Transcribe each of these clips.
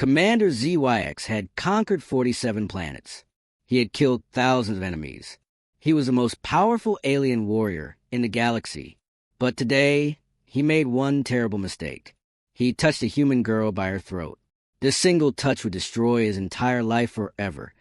Commander ZYX had conquered 47 planets. He had killed thousands of enemies. He was the most powerful alien warrior in the galaxy. But today, he made one terrible mistake. He touched a human girl by her throat. This single touch would destroy his entire life forever.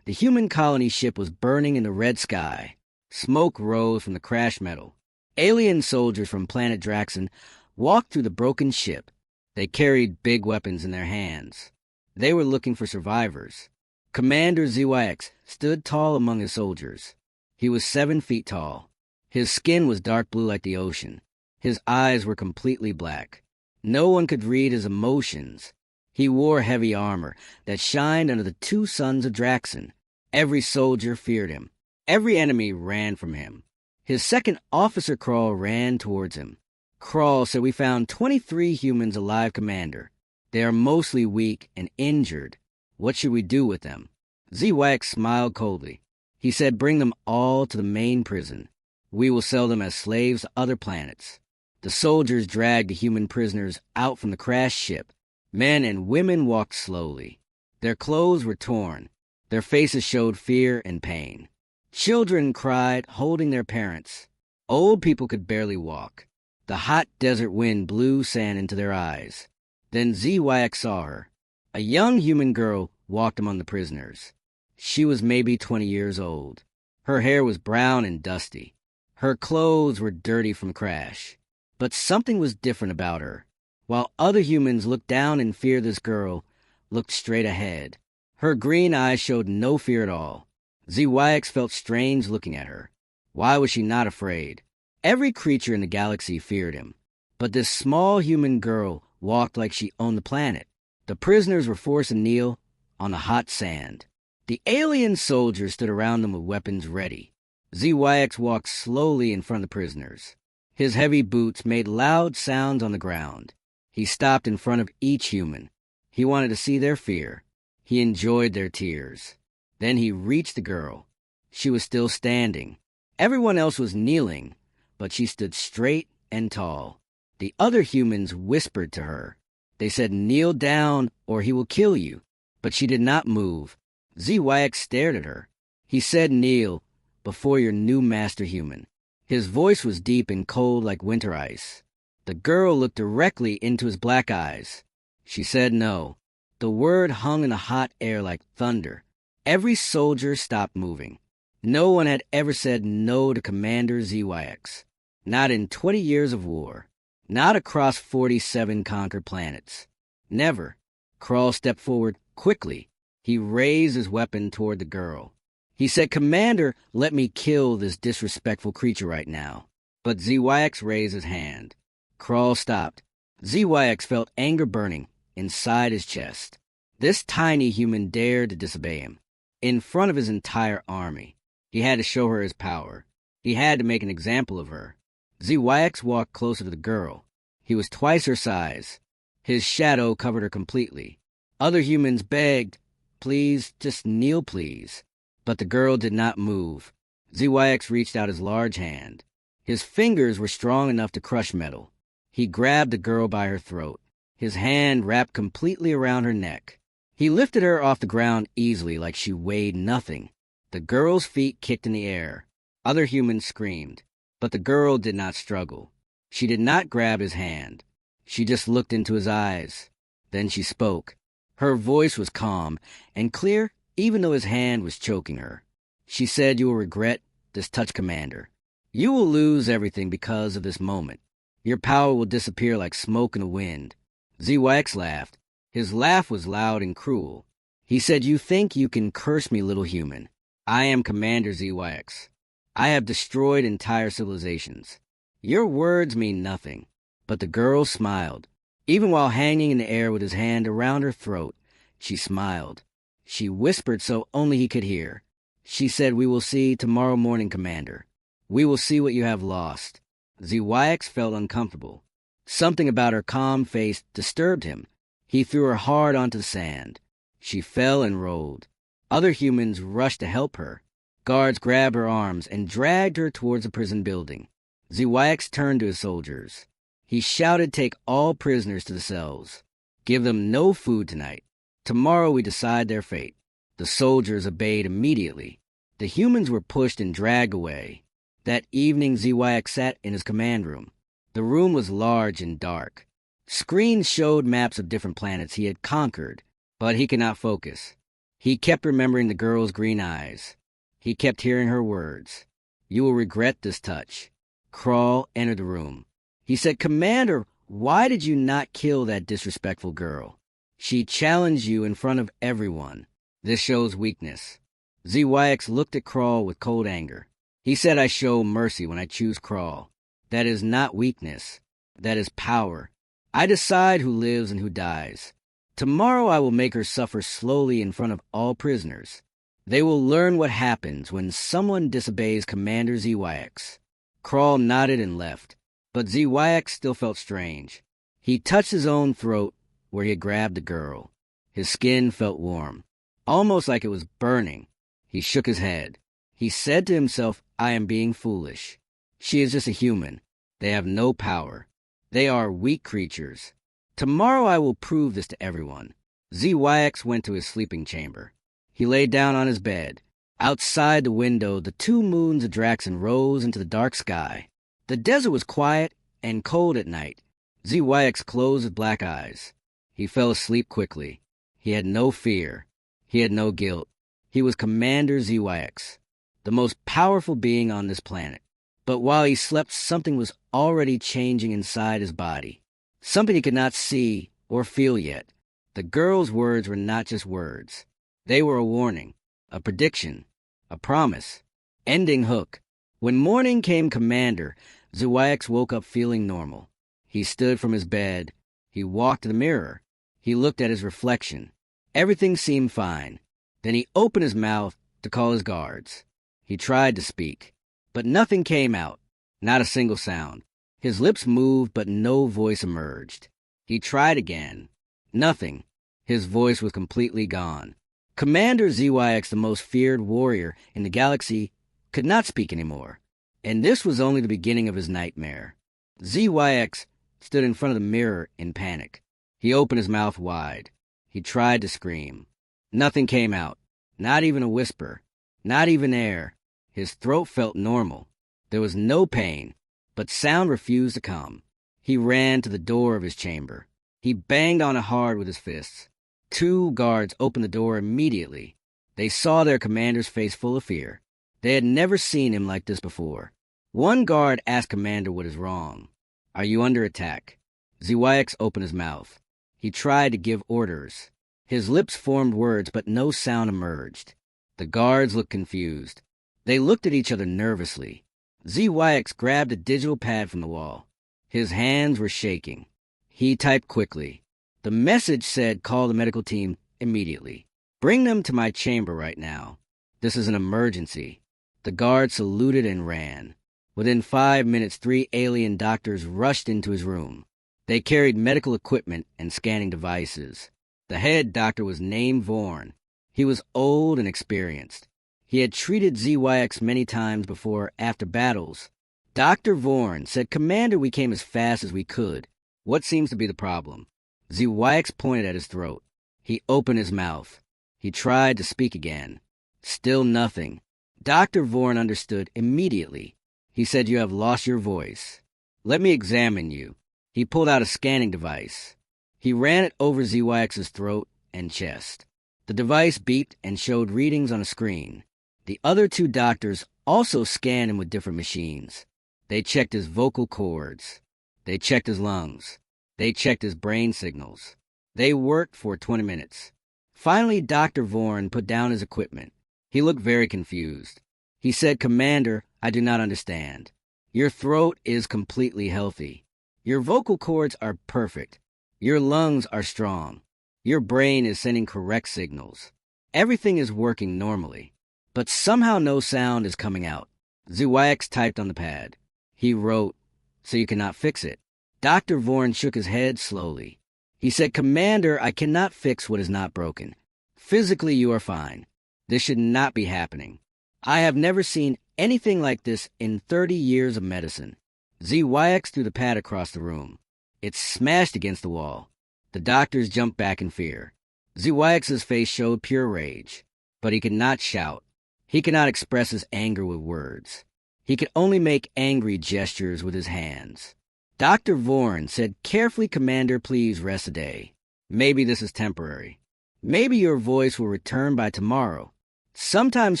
The human colony ship was burning in the red sky. Smoke rose from the crash metal. Alien soldiers from planet Draxon walked through the broken ship. They carried big weapons in their hands. They were looking for survivors. Commander ZYX stood tall among his soldiers. He was 7 feet tall. His skin was dark blue like the ocean. His eyes were completely black. No one could read his emotions. He wore heavy armor that shined under the 2 suns of Draxon. Every soldier feared him. Every enemy ran from him. His second officer, Crawl, ran towards him. Crawl said, "We found 23 humans alive, Commander. They are mostly weak and injured. What should we do with them?" ZYX smiled coldly. He said, "Bring them all to the main prison. We will sell them as slaves to other planets." The soldiers dragged the human prisoners out from the crashed ship. Men and women walked slowly. Their clothes were torn. Their faces showed fear and pain. Children cried, holding their parents. Old people could barely walk. The hot desert wind blew sand into their eyes. Then ZYX saw her. A young human girl walked among the prisoners. She was maybe 20 years old. Her hair was brown and dusty. Her clothes were dirty from crash. But something was different about her. While other humans looked down in fear, this girl looked straight ahead. Her green eyes showed no fear at all. ZYX felt strange looking at her. Why was she not afraid? Every creature in the galaxy feared him. But this small human girl walked like she owned the planet. The prisoners were forced to kneel on the hot sand. The alien soldiers stood around them with weapons ready. ZYX walked slowly in front of the prisoners. His heavy boots made loud sounds on the ground. He stopped in front of each human. He wanted to see their fear. He enjoyed their tears. Then he reached the girl. She was still standing. Everyone else was kneeling, but she stood straight and tall. The other humans whispered to her. They said, "Kneel down or he will kill you." But she did not move. ZYX stared at her. He said, "Kneel before your new master human." His voice was deep and cold like winter ice. The girl looked directly into his black eyes. She said no. The word hung in the hot air like thunder. Every soldier stopped moving. No one had ever said no to Commander ZYX. Not in 20 years of war. Not across 47 conquered planets. Never. Crawl stepped forward quickly. He raised his weapon toward the girl. He said, "Commander, let me kill this disrespectful creature right now." But ZYX raised his hand. Crawl stopped. ZYX felt anger burning inside his chest. This tiny human dared to disobey him. In front of his entire army. He had to show her his power. He had to make an example of her. ZYX walked closer to the girl. He was twice her size. His shadow covered her completely. Other humans begged, "Please, just kneel, please." But the girl did not move. ZYX reached out his large hand. His fingers were strong enough to crush metal. He grabbed the girl by her throat. His hand wrapped completely around her neck. He lifted her off the ground easily like she weighed nothing. The girl's feet kicked in the air. Other humans screamed. But the girl did not struggle. She did not grab his hand. She just looked into his eyes. Then she spoke. Her voice was calm and clear, even though his hand was choking her. She said, "You will regret this touch, Commander. You will lose everything because of this moment. Your power will disappear like smoke in the wind." ZYX laughed. His laugh was loud and cruel. He said, "You think you can curse me, little human. I am Commander ZYX. I have destroyed entire civilizations. Your words mean nothing." But the girl smiled. Even while hanging in the air with his hand around her throat, she smiled. She whispered so only he could hear. She said, "We will see tomorrow morning, Commander. We will see what you have lost." ZYX felt uncomfortable. Something about her calm face disturbed him. He threw her hard onto the sand. She fell and rolled. Other humans rushed to help her. Guards grabbed her arms and dragged her towards the prison building. ZYX turned to his soldiers. He shouted, "Take all prisoners to the cells. Give them no food tonight. Tomorrow we decide their fate. The soldiers obeyed immediately. The humans were pushed and dragged away. That evening, ZYX sat in his command room. The room was large and dark. Screens showed maps of different planets he had conquered, but he could not focus. He kept remembering the girl's green eyes. He kept hearing her words. "You will regret this touch." Crawl entered the room. He said, "Commander, why did you not kill that disrespectful girl? She challenged you in front of everyone. This shows weakness." ZYX looked at Crawl with cold anger. He said, "I show mercy when I choose Crawl. That is not weakness. That is power. I decide who lives and who dies. Tomorrow I will make her suffer slowly in front of all prisoners. They will learn what happens when someone disobeys Commander ZYX." Crawl nodded and left, but ZYX still felt strange. He touched his own throat where he had grabbed the girl. His skin felt warm, almost like it was burning. He shook his head. He said to himself, "I am being foolish. She is just a human. They have no power. They are weak creatures. Tomorrow I will prove this to everyone." ZYX went to his sleeping chamber. He lay down on his bed. Outside the window, the two moons of Draxon rose into the dark sky. The desert was quiet and cold at night. ZYX closed his black eyes. He fell asleep quickly. He had no fear. He had no guilt. He was Commander ZYX, the most powerful being on this planet. But while he slept, something was already changing inside his body. Something he could not see or feel yet. The girl's words were not just words. They were a warning, a prediction, a promise. Ending hook. When morning came, Commander ZYX woke up feeling normal. He stood from his bed. He walked to the mirror. He looked at his reflection. Everything seemed fine. Then he opened his mouth to call his guards. He tried to speak, but nothing came out, not a single sound. His lips moved, but no voice emerged. He tried again. Nothing. His voice was completely gone. Commander ZYX, the most feared warrior in the galaxy, could not speak anymore. And this was only the beginning of his nightmare. ZYX stood in front of the mirror in panic. He opened his mouth wide. He tried to scream. Nothing came out, not even a whisper, not even air. His throat felt normal. There was no pain, but sound refused to come. He ran to the door of his chamber. He banged on it hard with his fists. Two guards opened the door immediately. They saw their commander's face full of fear. They had never seen him like this before. One guard asked Commander what is wrong. "Are you under attack?" ZYX opened his mouth. He tried to give orders. His lips formed words, but no sound emerged. The guards looked confused. They looked at each other nervously. ZYX grabbed a digital pad from the wall. His hands were shaking. He typed quickly. The message said, "Call the medical team immediately. Bring them to my chamber right now. This is an emergency." The guard saluted and ran. Within 5 minutes, 3 alien doctors rushed into his room. They carried medical equipment and scanning devices. The head doctor was named Vorn. He was old and experienced. He had treated ZYX many times before after battles. Dr. Vorn said, "Commander, we came as fast as we could. What seems to be the problem?" ZYX pointed at his throat. He opened his mouth. He tried to speak again. Still nothing. Dr. Vorn understood immediately. He said, "You have lost your voice. Let me examine you." He pulled out a scanning device. He ran it over ZYX's throat and chest. The device beeped and showed readings on a screen. The other 2 doctors also scanned him with different machines. They checked his vocal cords. They checked his lungs. They checked his brain signals. They worked for 20 minutes. Finally, Dr. Vorn put down his equipment. He looked very confused. He said, "Commander, I do not understand. Your throat is completely healthy. Your vocal cords are perfect. Your lungs are strong. Your brain is sending correct signals. Everything is working normally. But somehow no sound is coming out." ZYX typed on the pad. He wrote, "So you cannot fix it." Dr. Vorn shook his head slowly. He said, "Commander, I cannot fix what is not broken. Physically, you are fine. This should not be happening. I have never seen anything like this in 30 years of medicine." ZYX threw the pad across the room. It smashed against the wall. The doctors jumped back in fear. ZYX's face showed pure rage, but he could not shout. He could not express his anger with words. He could only make angry gestures with his hands. Dr. Vorn said, "Carefully, Commander, please rest a day. Maybe this is temporary. Maybe your voice will return by tomorrow. Sometimes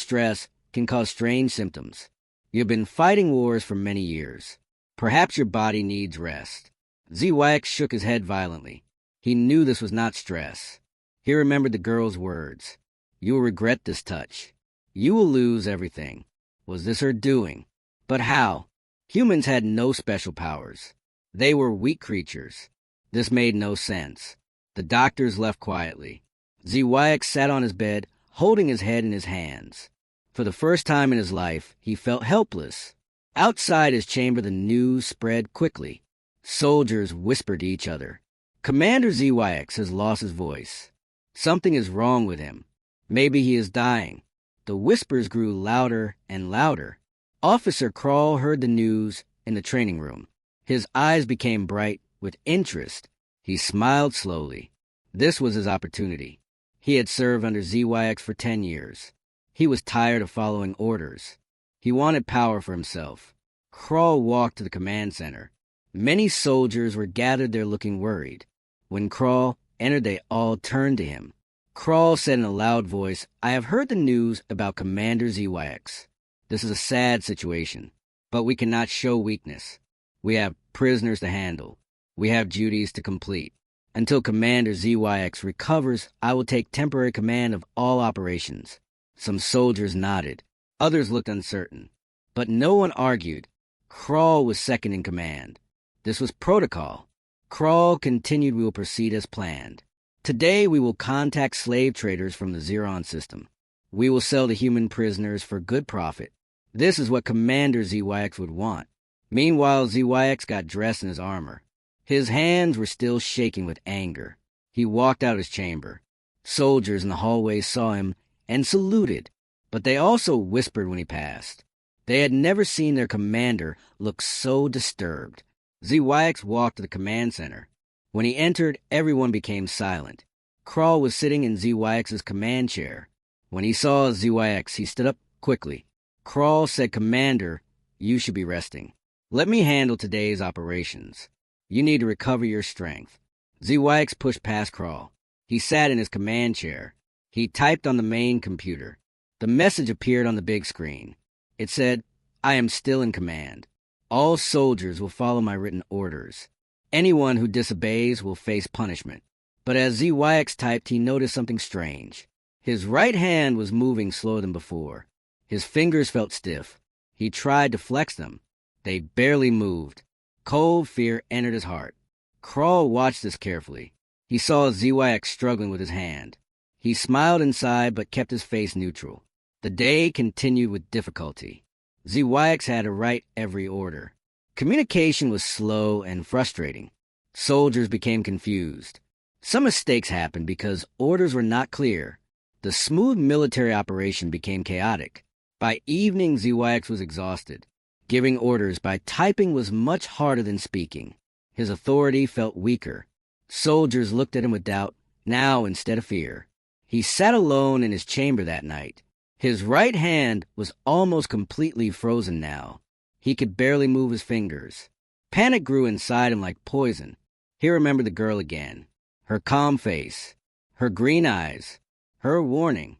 stress can cause strange symptoms. You've been fighting wars for many years. Perhaps your body needs rest." ZYX shook his head violently. He knew this was not stress. He remembered the girl's words. "You will regret this touch. You will lose everything." Was this her doing? But how? Humans had no special powers. They were weak creatures. This made no sense. The doctors left quietly. ZYX sat on his bed, holding his head in his hands. For the first time in his life, he felt helpless. Outside his chamber, the news spread quickly. Soldiers whispered to each other. "Commander ZYX has lost his voice. Something is wrong with him. Maybe he is dying." The whispers grew louder and louder. Officer Krall heard the news in the training room. His eyes became bright with interest. He smiled slowly. This was his opportunity. He had served under ZYX for 10 years. He was tired of following orders. He wanted power for himself. Krall walked to the command center. Many soldiers were gathered there looking worried. When Krall entered, they all turned to him. Krall said in a loud voice, "I have heard the news about Commander ZYX. This is a sad situation, but we cannot show weakness. We have prisoners to handle. We have duties to complete. Until Commander ZYX recovers, I will take temporary command of all operations." Some soldiers nodded. Others looked uncertain. But no one argued. Krall was second in command. This was protocol. Krall continued, "We will proceed as planned. Today we will contact slave traders from the Xeron system. We will sell the human prisoners for good profit. This is what Commander ZYX would want." Meanwhile, ZYX got dressed in his armor. His hands were still shaking with anger. He walked out his chamber. Soldiers in the hallways saw him and saluted, but they also whispered when he passed. They had never seen their commander look so disturbed. ZYX walked to the command center. When he entered, everyone became silent. Krall was sitting in ZYX's command chair. When he saw ZYX, he stood up quickly. Krall said, "Commander, you should be resting. Let me handle today's operations. You need to recover your strength." ZYX pushed past Krall. He sat in his command chair. He typed on the main computer. The message appeared on the big screen. It said, "I am still in command. All soldiers will follow my written orders. Anyone who disobeys will face punishment." But as ZYX typed, he noticed something strange. His right hand was moving slower than before. His fingers felt stiff. He tried to flex them. They barely moved. Cold fear entered his heart. Krall watched this carefully. He saw ZYX struggling with his hand. He smiled inside but kept his face neutral. The day continued with difficulty. ZYX had to write every order. Communication was slow and frustrating. Soldiers became confused. Some mistakes happened because orders were not clear. The smooth military operation became chaotic. By evening, ZYX was exhausted. Giving orders by typing was much harder than speaking. His authority felt weaker. Soldiers looked at him with doubt, now instead of fear. He sat alone in his chamber that night. His right hand was almost completely frozen now. He could barely move his fingers. Panic grew inside him like poison. He remembered the girl again. Her calm face. Her green eyes. Her warning.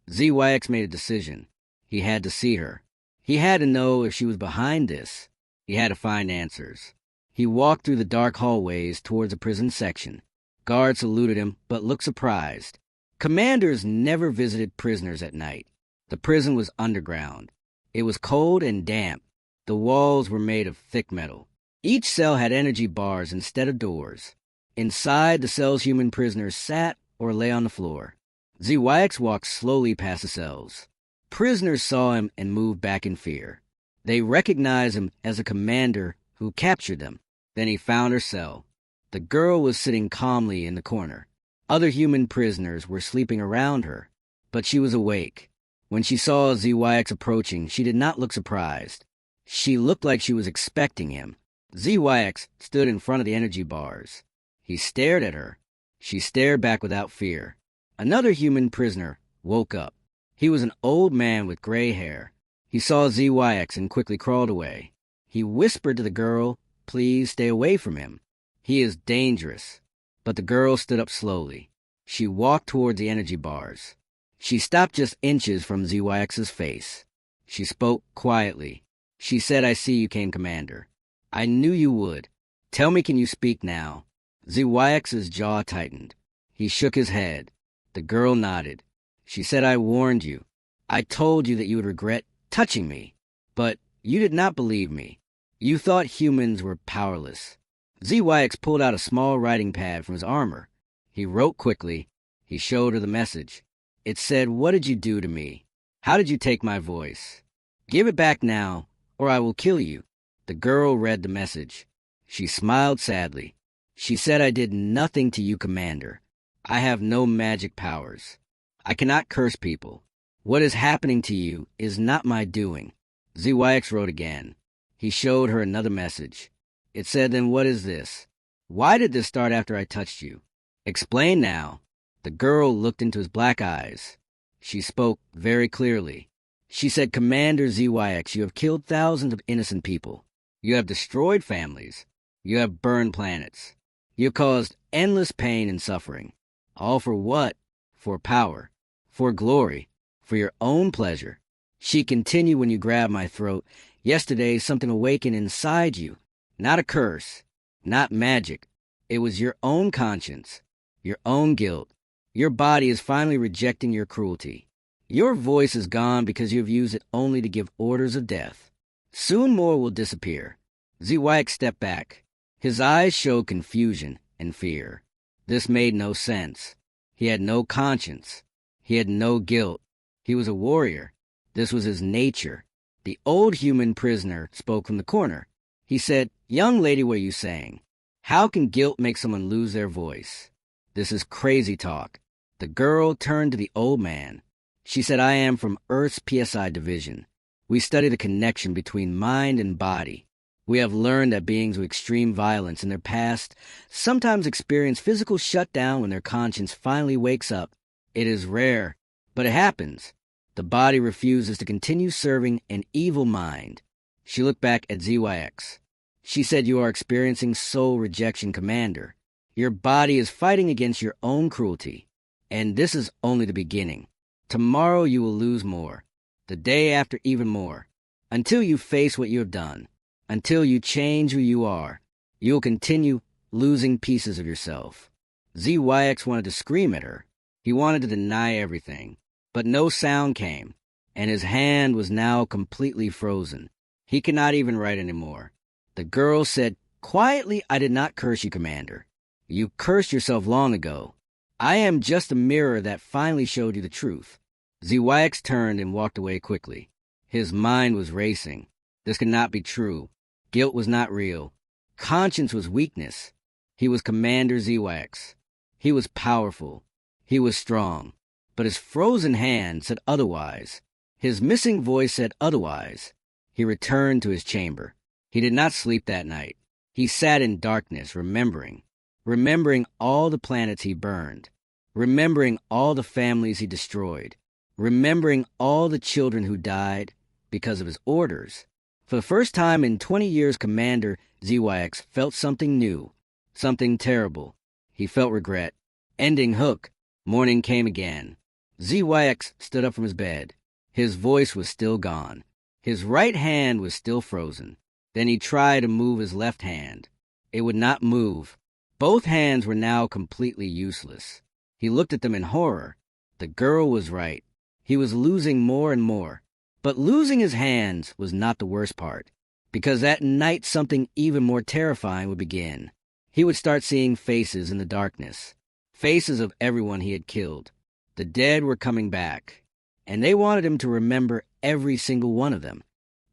ZYX made a decision. He had to see her. He had to know if she was behind this. He had to find answers. He walked through the dark hallways towards the prison section. Guards saluted him, but looked surprised. Commanders never visited prisoners at night. The prison was underground. It was cold and damp. The walls were made of thick metal. Each cell had energy bars instead of doors. Inside, the cell's human prisoners sat or lay on the floor. ZYX walked slowly past the cells. Prisoners saw him and moved back in fear. They recognized him as a commander who captured them. Then he found her cell. The girl was sitting calmly in the corner. Other human prisoners were sleeping around her, but she was awake. When she saw ZYX approaching, she did not look surprised. She looked like she was expecting him. ZYX stood in front of the energy bars. He stared at her. She stared back without fear. Another human prisoner woke up. He was an old man with gray hair. He saw ZYX and quickly crawled away. He whispered to the girl, "Please stay away from him. He is dangerous." But the girl stood up slowly. She walked towards the energy bars. She stopped just inches from ZYX's face. She spoke quietly. She said, "I see you came, Commander. I knew you would. Tell me, can you speak now?" ZYX's jaw tightened. He shook his head. The girl nodded. She said, "I warned you. I told you that you would regret touching me. But you did not believe me. You thought humans were powerless." ZYX pulled out a small writing pad from his armor. He wrote quickly. He showed her the message. It said, "What did you do to me? How did you take my voice? Give it back now, or I will kill you." The girl read the message. She smiled sadly. She said, "I did nothing to you, Commander. I have no magic powers. I cannot curse people. What is happening to you is not my doing." ZYX wrote again. He showed her another message. It said, "Then what is this? Why did this start after I touched you? Explain now." The girl looked into his black eyes. She spoke very clearly. She said, "Commander ZYX, you have killed thousands of innocent people. You have destroyed families. You have burned planets. You have caused endless pain and suffering. All for what? For power. For glory. For your own pleasure." She continued, "When you grabbed my throat, yesterday something awakened inside you. Not a curse. Not magic. It was your own conscience. Your own guilt. Your body is finally rejecting your cruelty. Your voice is gone because you have used it only to give orders of death. Soon more will disappear." ZYX stepped back. His eyes showed confusion and fear. This made no sense. He had no conscience. He had no guilt. He was a warrior. This was his nature. The old human prisoner spoke from the corner. He said, "Young lady, what are you saying? How can guilt make someone lose their voice? This is crazy talk." The girl turned to the old man. She said, "I am from Earth's PSI division. We study the connection between mind and body. We have learned that beings with extreme violence in their past sometimes experience physical shutdown when their conscience finally wakes up. It is rare, but it happens. The body refuses to continue serving an evil mind." She looked back at ZYX. She said, "You are experiencing soul rejection, Commander. Your body is fighting against your own cruelty. And this is only the beginning. Tomorrow you will lose more. The day after even more. Until you face what you have done. Until you change who you are. You will continue losing pieces of yourself." ZYX wanted to scream at her. He wanted to deny everything. But no sound came. And his hand was now completely frozen. He could not even write anymore. The girl said, "Quietly, I did not curse you, Commander. You cursed yourself long ago. I am just a mirror that finally showed you the truth." ZYX turned and walked away quickly. His mind was racing. This could not be true. Guilt was not real. Conscience was weakness. He was Commander ZYX. He was powerful. He was strong. But his frozen hand said otherwise. His missing voice said otherwise. He returned to his chamber. He did not sleep that night. He sat in darkness, remembering all the planets he burned, remembering all the families he destroyed, remembering all the children who died because of his orders. For the first time in 20 years, Commander ZYX felt something new, something terrible. He felt regret. Ending hook. Morning came again. ZYX stood up from his bed. His voice was still gone. His right hand was still frozen. Then he tried to move his left hand. It would not move. Both hands were now completely useless. He looked at them in horror. The girl was right. He was losing more and more. But losing his hands was not the worst part, because that night something even more terrifying would begin. He would start seeing faces in the darkness, faces of everyone he had killed. The dead were coming back, and they wanted him to remember every single one of them.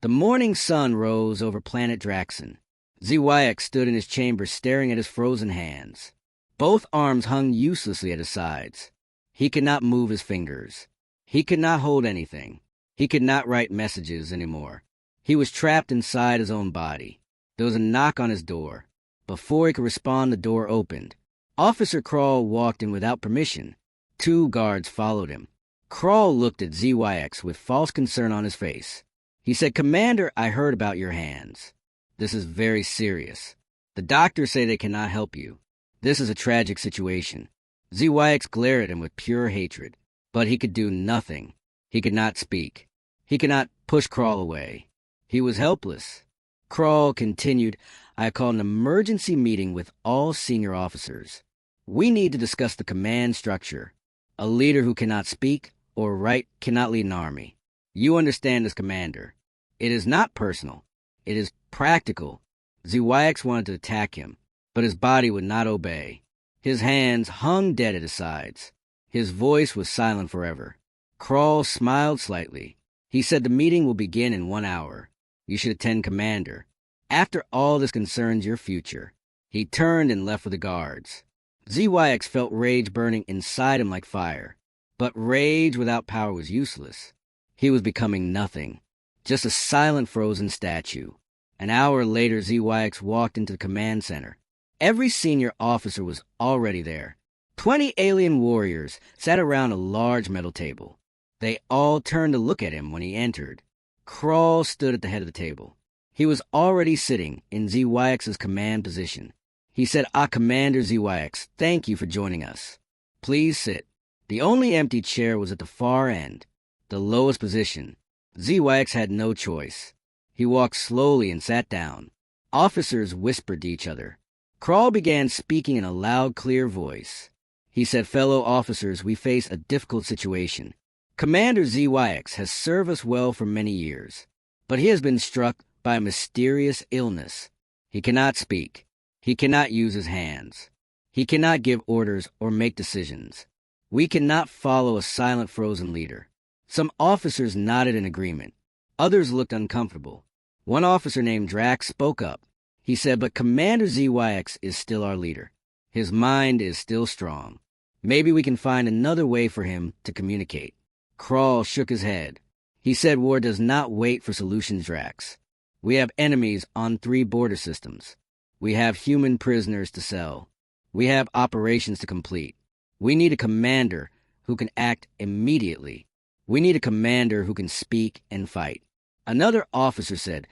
The morning sun rose over planet Draxon. ZYX stood in his chamber staring at his frozen hands. Both arms hung uselessly at his sides. He could not move his fingers. He could not hold anything. He could not write messages anymore. He was trapped inside his own body. There was a knock on his door. Before he could respond, the door opened. Officer Crawl walked in without permission. 2 guards followed him. Crawl looked at ZYX with false concern on his face. He said, "Commander, I heard about your hands. This is very serious. The doctors say they cannot help you. This is a tragic situation." ZYX glared at him with pure hatred, but he could do nothing. He could not speak. He could not push Crawl away. He was helpless. Crawl continued, "I called an emergency meeting with all senior officers. We need to discuss the command structure. A leader who cannot speak or write cannot lead an army. You understand as commander. It is not personal. It is practical." ZYX wanted to attack him, but his body would not obey. His hands hung dead at his sides. His voice was silent forever. Crawl smiled slightly. He said, "The meeting will begin in 1 hour. You should attend, Commander. After all, this concerns your future." He turned and left with the guards. ZYX felt rage burning inside him like fire. But rage without power was useless. He was becoming nothing, just a silent frozen statue. An hour later, ZYX walked into the command center. Every senior officer was already there. 20 alien warriors sat around a large metal table. They all turned to look at him when he entered. Crawl stood at the head of the table. He was already sitting in ZYX's command position. He said, Commander ZYX, thank you for joining us. Please sit." The only empty chair was at the far end, the lowest position. ZYX had no choice. He walked slowly and sat down. Officers whispered to each other. Crawl began speaking in a loud, clear voice. He said, "Fellow officers, we face a difficult situation. Commander ZYX has served us well for many years, but he has been struck by a mysterious illness. He cannot speak. He cannot use his hands. He cannot give orders or make decisions. We cannot follow a silent, frozen leader." Some officers nodded in agreement. Others looked uncomfortable. One officer named Drax spoke up. He said, "But Commander ZYX is still our leader. His mind is still strong. Maybe we can find another way for him to communicate." Crawl shook his head. He said, "War does not wait for solutions, Drax. We have enemies on 3 border systems. We have human prisoners to sell. We have operations to complete. We need a commander who can act immediately. We need a commander who can speak and fight." Another officer said,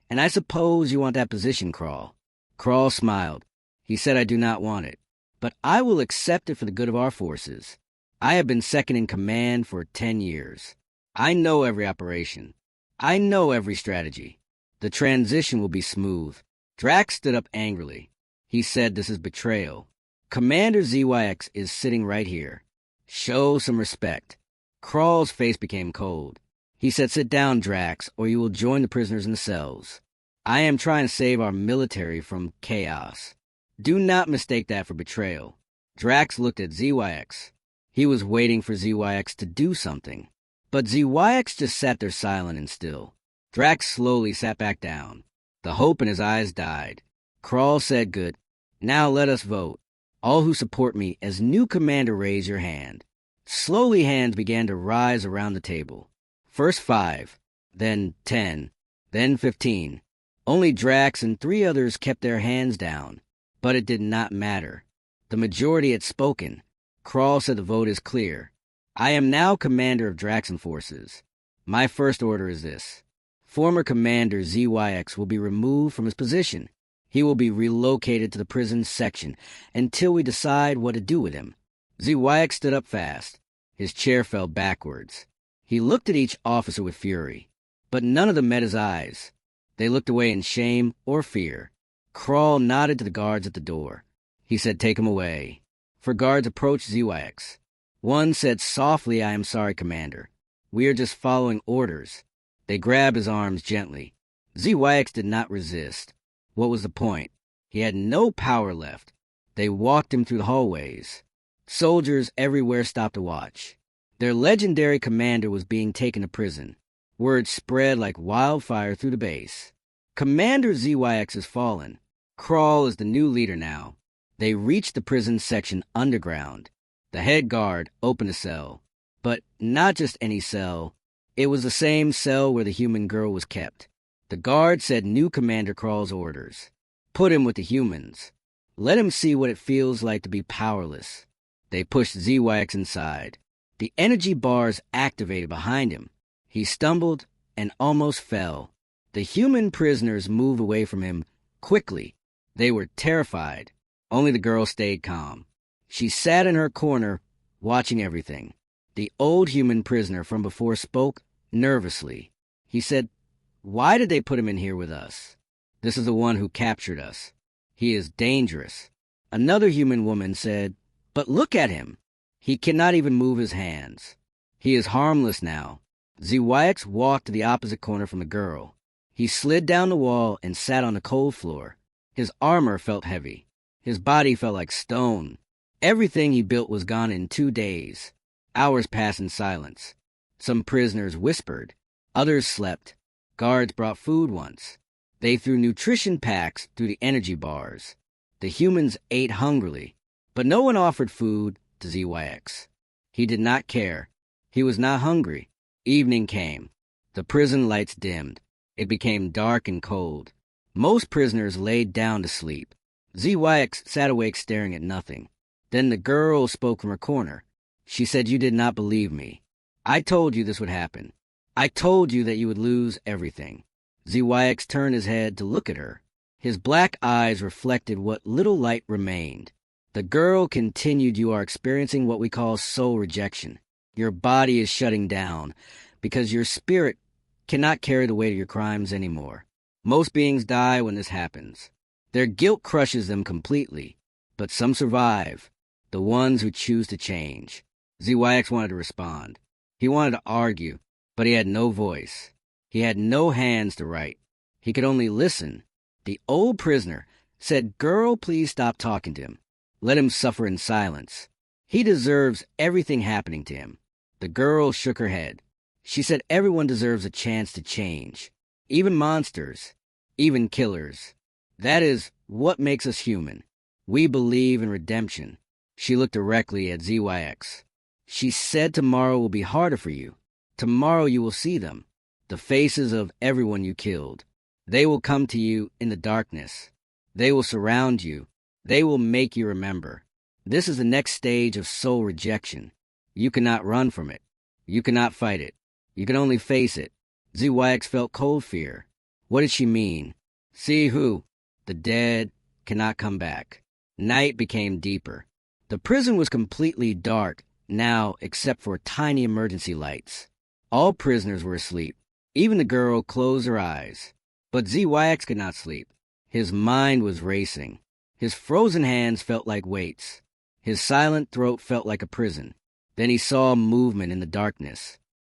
"And I suppose you want that position, Crawl." Crawl smiled. He said, "I do not want it, but I will accept it for the good of our forces. I have been second in command for 10 years. I know every operation. I know every strategy. The transition will be smooth." Drax stood up angrily. He said, "This is betrayal. Commander ZYX is sitting right here. Show some respect." Crawl's face became cold. He said, "Sit down, Drax, or you will join the prisoners in the cells. I am trying to save our military from chaos. Do not mistake that for betrayal." Drax looked at ZYX. He was waiting for ZYX to do something. But ZYX just sat there silent and still. Drax slowly sat back down. The hope in his eyes died. Crawl said, "Good. Now let us vote. All who support me as new commander, raise your hand." Slowly hands began to rise around the table. First 5, then 10, then 15. Only Drax and 3 others kept their hands down. But it did not matter. The majority had spoken. Crawl said, "The vote is clear. I am now commander of Draxan forces. My first order is this. Former commander ZYX will be removed from his position. He will be relocated to the prison section until we decide what to do with him." ZYX stood up fast. His chair fell backwards. He looked at each officer with fury, but none of them met his eyes. They looked away in shame or fear. Crawl nodded to the guards at the door. He said, "Take him away." 4 guards approached ZYX. One said softly, "I am sorry, Commander. We are just following orders." They grabbed his arms gently. ZYX did not resist. What was the point? He had no power left. They walked him through the hallways. Soldiers everywhere stopped to watch. Their legendary commander was being taken to prison. Word spread like wildfire through the base. Commander ZYX has fallen. Crawl is the new leader now. They reached the prison section underground. The head guard opened a cell. But not just any cell. It was the same cell where the human girl was kept. The guard said new Commander Crawl's orders. Put him with the humans. Let him see what it feels like to be powerless. They pushed ZYX inside. The energy bars activated behind him. He stumbled and almost fell. The human prisoners moved away from him quickly. They were terrified. Only the girl stayed calm. She sat in her corner, watching everything. The old human prisoner from before spoke nervously. He said, "Why did they put him in here with us? This is the one who captured us. He is dangerous." Another human woman said, "But look at him. He cannot even move his hands. He is harmless now." ZYX walked to the opposite corner from the girl. He slid down the wall and sat on the cold floor. His armor felt heavy. His body felt like stone. Everything he built was gone in 2 days. Hours passed in silence. Some prisoners whispered. Others slept. Guards brought food once. They threw nutrition packs through the energy bars. The humans ate hungrily, but no one offered food to ZYX. He did not care. He was not hungry. Evening came. The prison lights dimmed. It became dark and cold. Most prisoners laid down to sleep. ZYX sat awake staring at nothing. Then the girl spoke from her corner. She said, "You did not believe me. I told you this would happen. I told you that you would lose everything." ZYX turned his head to look at her. His black eyes reflected what little light remained. The girl continued, "You are experiencing what we call soul rejection. Your body is shutting down because your spirit cannot carry the weight of your crimes anymore. Most beings die when this happens. Their guilt crushes them completely, but some survive, the ones who choose to change." ZYX wanted to respond. He wanted to argue, but he had no voice. He had no hands to write. He could only listen. The old prisoner said, "Girl, please stop talking to him. Let him suffer in silence. He deserves everything happening to him." The girl shook her head. She said, "Everyone deserves a chance to change. Even monsters. Even killers. That is what makes us human. We believe in redemption." She looked directly at ZYX. She said, "Tomorrow will be harder for you. Tomorrow you will see them. The faces of everyone you killed. They will come to you in the darkness. They will surround you. They will make you remember. This is the next stage of soul rejection. You cannot run from it. You cannot fight it. You can only face it." ZYX felt cold fear. What did she mean? See who? The dead cannot come back. Night became deeper. The prison was completely dark now except for tiny emergency lights. All prisoners were asleep. Even the girl closed her eyes. But ZYX could not sleep. His mind was racing. His frozen hands felt like weights. His silent throat felt like a prison. Then he saw movement in the darkness.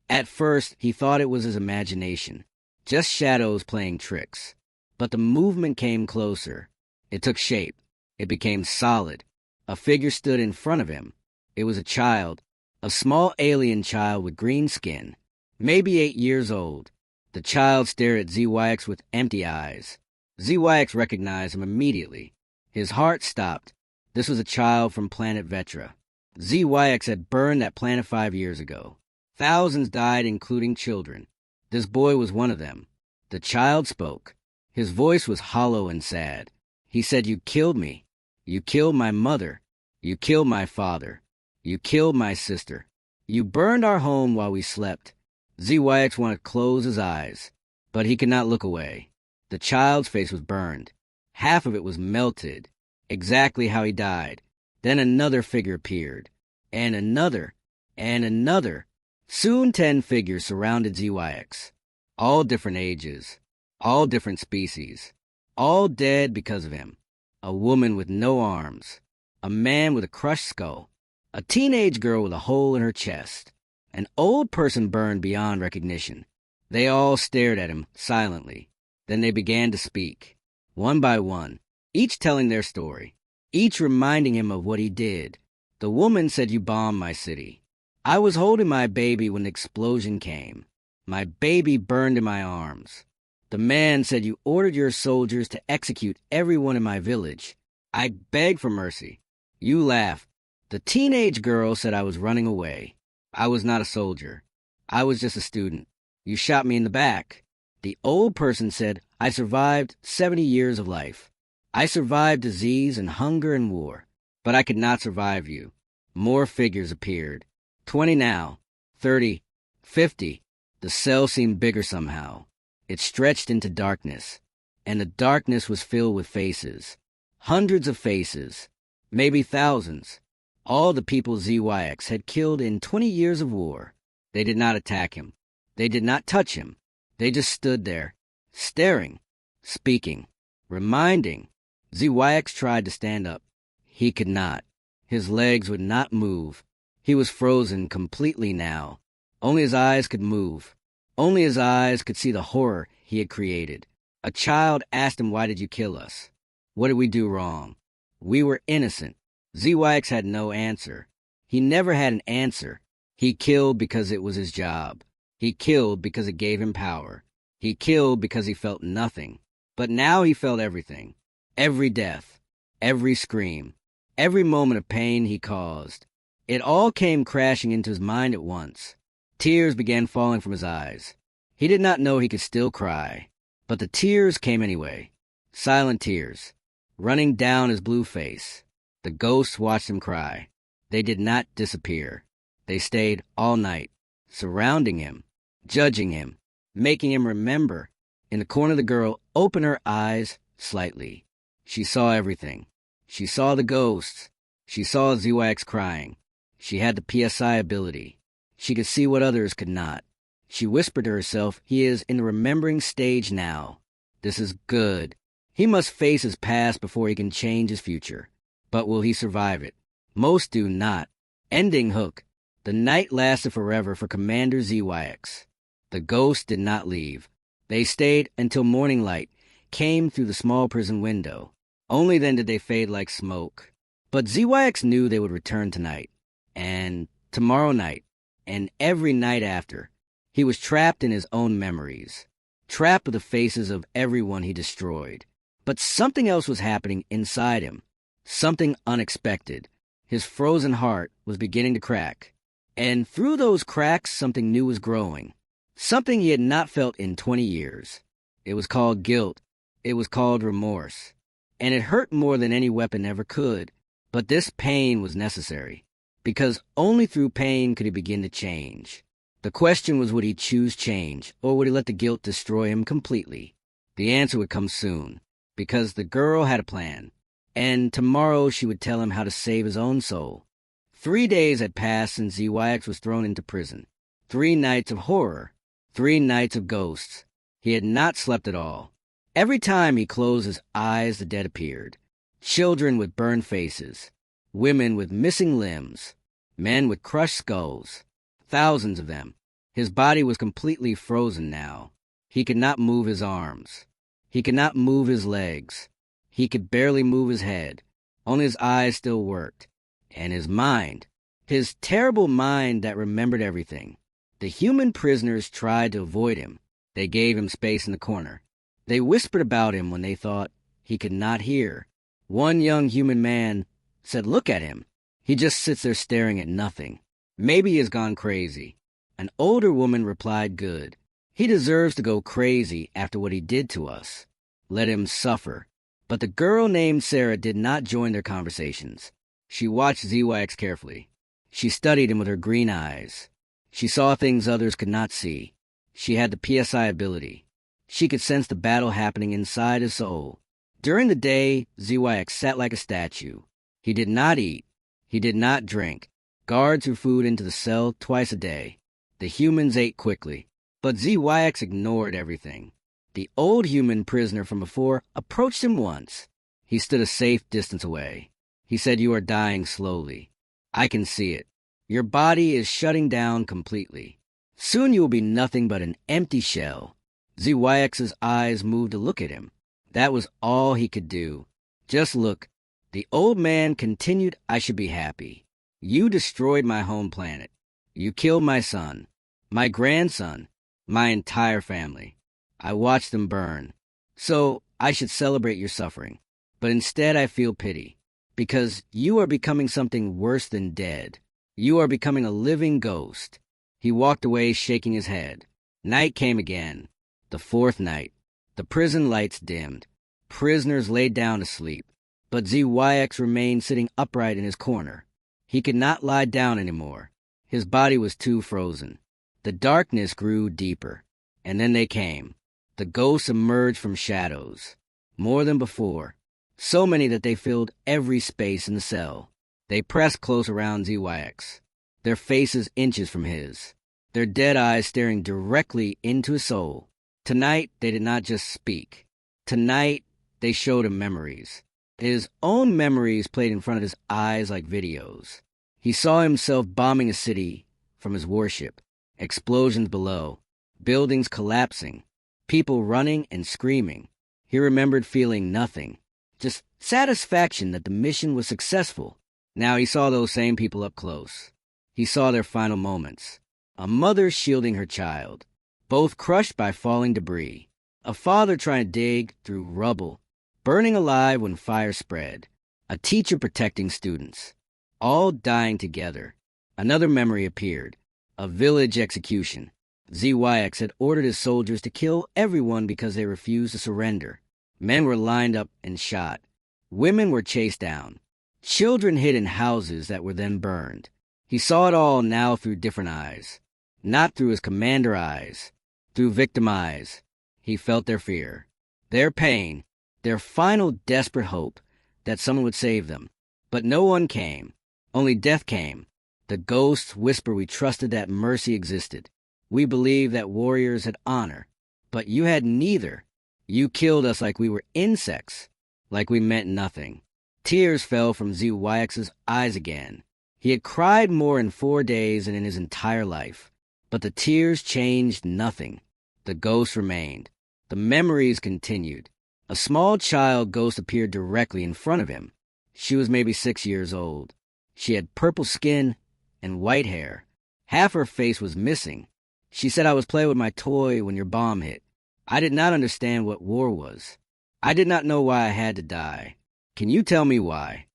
At first, he thought it was his imagination, just shadows playing tricks. But the movement came closer. It took shape. It became solid. A figure stood in front of him. It was a child, a small alien child with green skin, maybe 8 years old. The child stared at ZYX with empty eyes. ZYX recognized him immediately. His heart stopped. This was a child from planet Vetra. ZYX had burned that planet 5 years ago. Thousands died, including children. This boy was one of them. The child spoke. His voice was hollow and sad. He said, "You killed me. You killed my mother. You killed my father. You killed my sister. You burned our home while we slept." ZYX wanted to close his eyes, but he could not look away. The child's face was burned. Half of it was melted, exactly how he died. Then another figure appeared, and another, and another. Soon 10 figures surrounded ZYX, all different ages, all different species, all dead because of him. A woman with no arms, a man with a crushed skull, a teenage girl with a hole in her chest, an old person burned beyond recognition. They all stared at him silently. Then they began to speak, one by one, each telling their story, each reminding him of what he did. The woman said, "You bombed my city. I was holding my baby when the explosion came. My baby burned in my arms." The man said, "You ordered your soldiers to execute everyone in my village. I begged for mercy. You laughed." The teenage girl said, "I was running away. I was not a soldier. I was just a student. You shot me in the back." The old person said, "I survived 70 years of life. I survived disease and hunger and war, but I could not survive you. More figures appeared. 20 now, 30, 50. The cell seemed bigger somehow. It stretched into darkness, and the darkness was filled with faces. Hundreds of faces, maybe thousands. All the people ZYX had killed in 20 years of war. They did not attack him. They did not touch him. They just stood there, staring, speaking, reminding. ZYX tried to stand up. He could not. His legs would not move. He was frozen completely now. Only his eyes could move. Only his eyes could see the horror he had created. A child asked him, "Why did you kill us? What did we do wrong? We were innocent." ZYX had no answer. He never had an answer. He killed because it was his job. He killed because it gave him power. He killed because he felt nothing. But now he felt everything. Every death. Every scream. Every moment of pain he caused. It all came crashing into his mind at once. Tears began falling from his eyes. He did not know he could still cry. But the tears came anyway. Silent tears. Running down his blue face. The ghosts watched him cry. They did not disappear. They stayed all night, surrounding him, judging him, making him remember. In the corner, the girl opened her eyes slightly. She saw everything. She saw the ghosts. She saw ZYX crying. She had the PSI ability. She could see what others could not. She whispered to herself, "He is in the remembering stage now. This is good. He must face his past before he can change his future. But will he survive it? Most do not." Ending hook. The night lasted forever for Commander ZYX. The ghosts did not leave. They stayed until morning light came through the small prison window. Only then did they fade like smoke. But ZYX knew they would return tonight, and tomorrow night, and every night after. He was trapped in his own memories, trapped with the faces of everyone he destroyed. But something else was happening inside him, something unexpected. His frozen heart was beginning to crack, and through those cracks something new was growing, something he had not felt in 20 years. It was called guilt. It was called remorse. And it hurt more than any weapon ever could. But this pain was necessary, because only through pain could he begin to change. The question was, would he choose change, or would he let the guilt destroy him completely? The answer would come soon, because the girl had a plan, and tomorrow she would tell him how to save his own soul. 3 days had passed since ZYX was thrown into prison. 3 nights of horror. 3 nights of ghosts. He had not slept at all. Every time he closed his eyes, the dead appeared. Children with burned faces. Women with missing limbs. Men with crushed skulls. Thousands of them. His body was completely frozen now. He could not move his arms. He could not move his legs. He could barely move his head. Only his eyes still worked. And his mind. His terrible mind that remembered everything. The human prisoners tried to avoid him. They gave him space in the corner. They whispered about him when they thought he could not hear. One young human man said, "Look at him. He just sits there staring at nothing. Maybe he has gone crazy." An older woman replied, "Good. He deserves to go crazy after what he did to us. Let him suffer." But the girl named Sarah did not join their conversations. She watched ZYX carefully. She studied him with her green eyes. She saw things others could not see. She had the PSI ability. She could sense the battle happening inside his soul. During the day, ZYX sat like a statue. He did not eat. He did not drink. Guards threw food into the cell twice a day. The humans ate quickly. But ZYX ignored everything. The old human prisoner from before approached him once. He stood a safe distance away. He said, "You are dying slowly. I can see it. Your body is shutting down completely. Soon you will be nothing but an empty shell." ZYX's eyes moved to look at him. That was all he could do. Just look. The old man continued, "I should be happy. You destroyed my home planet. You killed my son, my grandson, my entire family. I watched them burn. So I should celebrate your suffering. But instead I feel pity, because you are becoming something worse than dead. You are becoming a living ghost." He walked away shaking his head. Night came again. The 4th night. The prison lights dimmed. Prisoners laid down to sleep. But ZYX remained sitting upright in his corner. He could not lie down anymore. His body was too frozen. The darkness grew deeper. And then they came. The ghosts emerged from shadows. More than before. So many that they filled every space in the cell. They pressed close around ZYX, their faces inches from his, their dead eyes staring directly into his soul. Tonight, they did not just speak. Tonight, they showed him memories. His own memories played in front of his eyes like videos. He saw himself bombing a city from his warship, explosions below, buildings collapsing, people running and screaming. He remembered feeling nothing, just satisfaction that the mission was successful. Now he saw those same people up close. He saw their final moments. A mother shielding her child, both crushed by falling debris. A father trying to dig through rubble, burning alive when fire spread. A teacher protecting students, all dying together. Another memory appeared, a village execution. ZYX had ordered his soldiers to kill everyone because they refused to surrender. Men were lined up and shot. Women were chased down. Children hid in houses that were then burned. He saw it all now through different eyes. Not through his commander eyes, through victim eyes. He felt their fear, their pain, their final desperate hope that someone would save them. But no one came. Only death came. The ghosts whisper we trusted that mercy existed. We believed that warriors had honor. But you had neither. You killed us like we were insects, like we meant nothing. Tears fell from ZYX's eyes again. He had cried more in 4 days than in his entire life. But the tears changed nothing. The ghosts remained. The memories continued. A small child ghost appeared directly in front of him. She was maybe 6 years old. She had purple skin and white hair. Half her face was missing. She said, "I was playing with my toy when your bomb hit. I did not understand what war was. I did not know why I had to die. Can you tell me why?"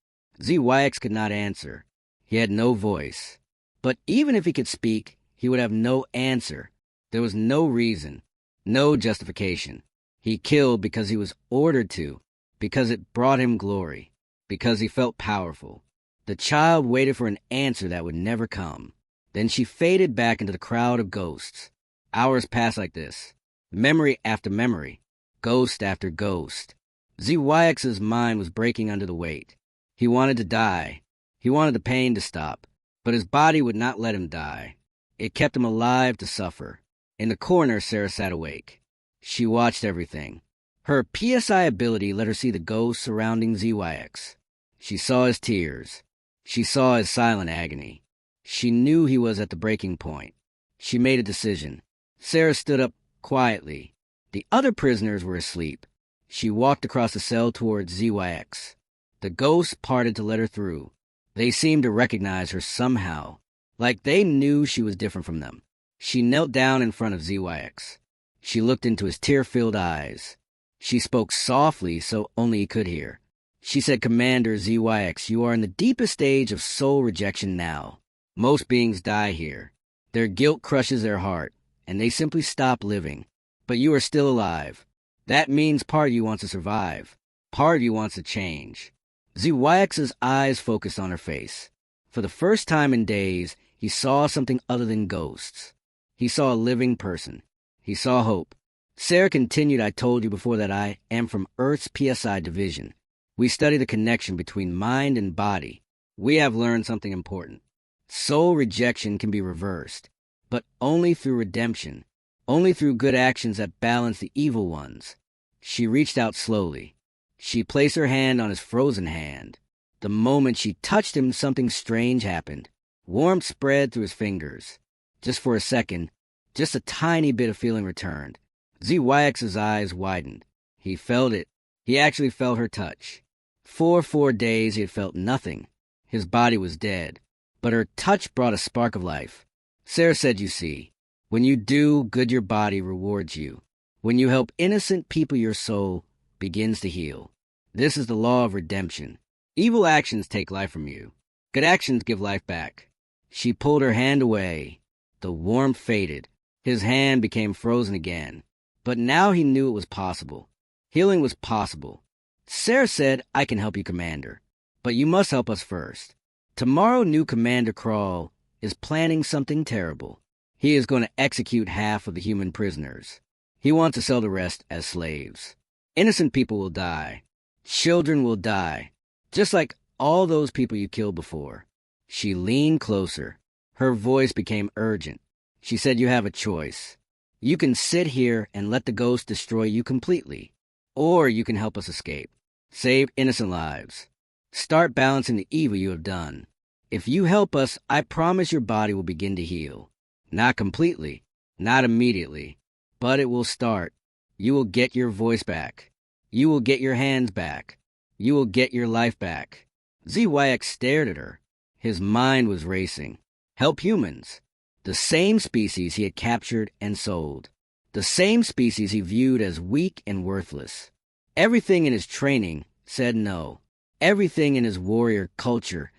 ZYX could not answer. He had no voice. But even if he could speak, he would have no answer. There was no reason, no justification. He killed because he was ordered to, because it brought him glory, because he felt powerful. The child waited for an answer that would never come. Then she faded back into the crowd of ghosts. Hours passed like this, memory after memory, ghost after ghost. ZYX's mind was breaking under the weight. He wanted to die. He wanted the pain to stop, but his body would not let him die. It kept him alive to suffer. In the corner, Sarah sat awake. She watched everything. Her PSI ability let her see the ghosts surrounding ZYX. She saw his tears. She saw his silent agony. She knew he was at the breaking point. She made a decision. Sarah stood up quietly. The other prisoners were asleep. She walked across the cell towards ZYX. The ghosts parted to let her through. They seemed to recognize her somehow, like they knew she was different from them. She knelt down in front of ZYX. She looked into his tear-filled eyes. She spoke softly so only he could hear. She said, "Commander ZYX, you are in the deepest stage of soul rejection now. Most beings die here. Their guilt crushes their heart, and they simply stop living. But you are still alive. That means part of you wants to survive. Part of you wants to change." ZYX's eyes focused on her face. For the first time in days, he saw something other than ghosts. He saw a living person. He saw hope. Sarah continued, "I told you before that I am from Earth's PSI division. We study the connection between mind and body. We have learned something important. Soul rejection can be reversed, but only through redemption, only through good actions that balance the evil ones." She reached out slowly. She placed her hand on his frozen hand. The moment she touched him, something strange happened. Warmth spread through his fingers. Just for a second, just a tiny bit of feeling returned. ZYX's eyes widened. He felt it. He actually felt her touch. For 4 days he had felt nothing. His body was dead. But her touch brought a spark of life. Sarah said, "You see, when you do good, your body rewards you. When you help innocent people, your soul begins to heal. This is the law of redemption. Evil actions take life from you. Good actions give life back." She pulled her hand away. The warmth faded. His hand became frozen again. But now he knew it was possible. Healing was possible. Sarah said, "I can help you, Commander. But you must help us first. Tomorrow, new Commander Crawl is planning something terrible. He is going to execute half of the human prisoners. He wants to sell the rest as slaves. Innocent people will die. Children will die. Just like all those people you killed before. She leaned closer. Her voice became urgent. She said, you have a choice. You can sit here and let the ghost destroy you completely. Or you can help us escape. Save innocent lives. Start balancing the evil you have done. If you help us, I promise your body will begin to heal. Not completely, not immediately, but it will start. You will get your voice back. You will get your hands back. You will get your life back. ZYX stared at her. His mind was racing. Help humans. The same species he had captured and sold. The same species he viewed as weak and worthless. Everything in his training said no. Everything in his warrior culture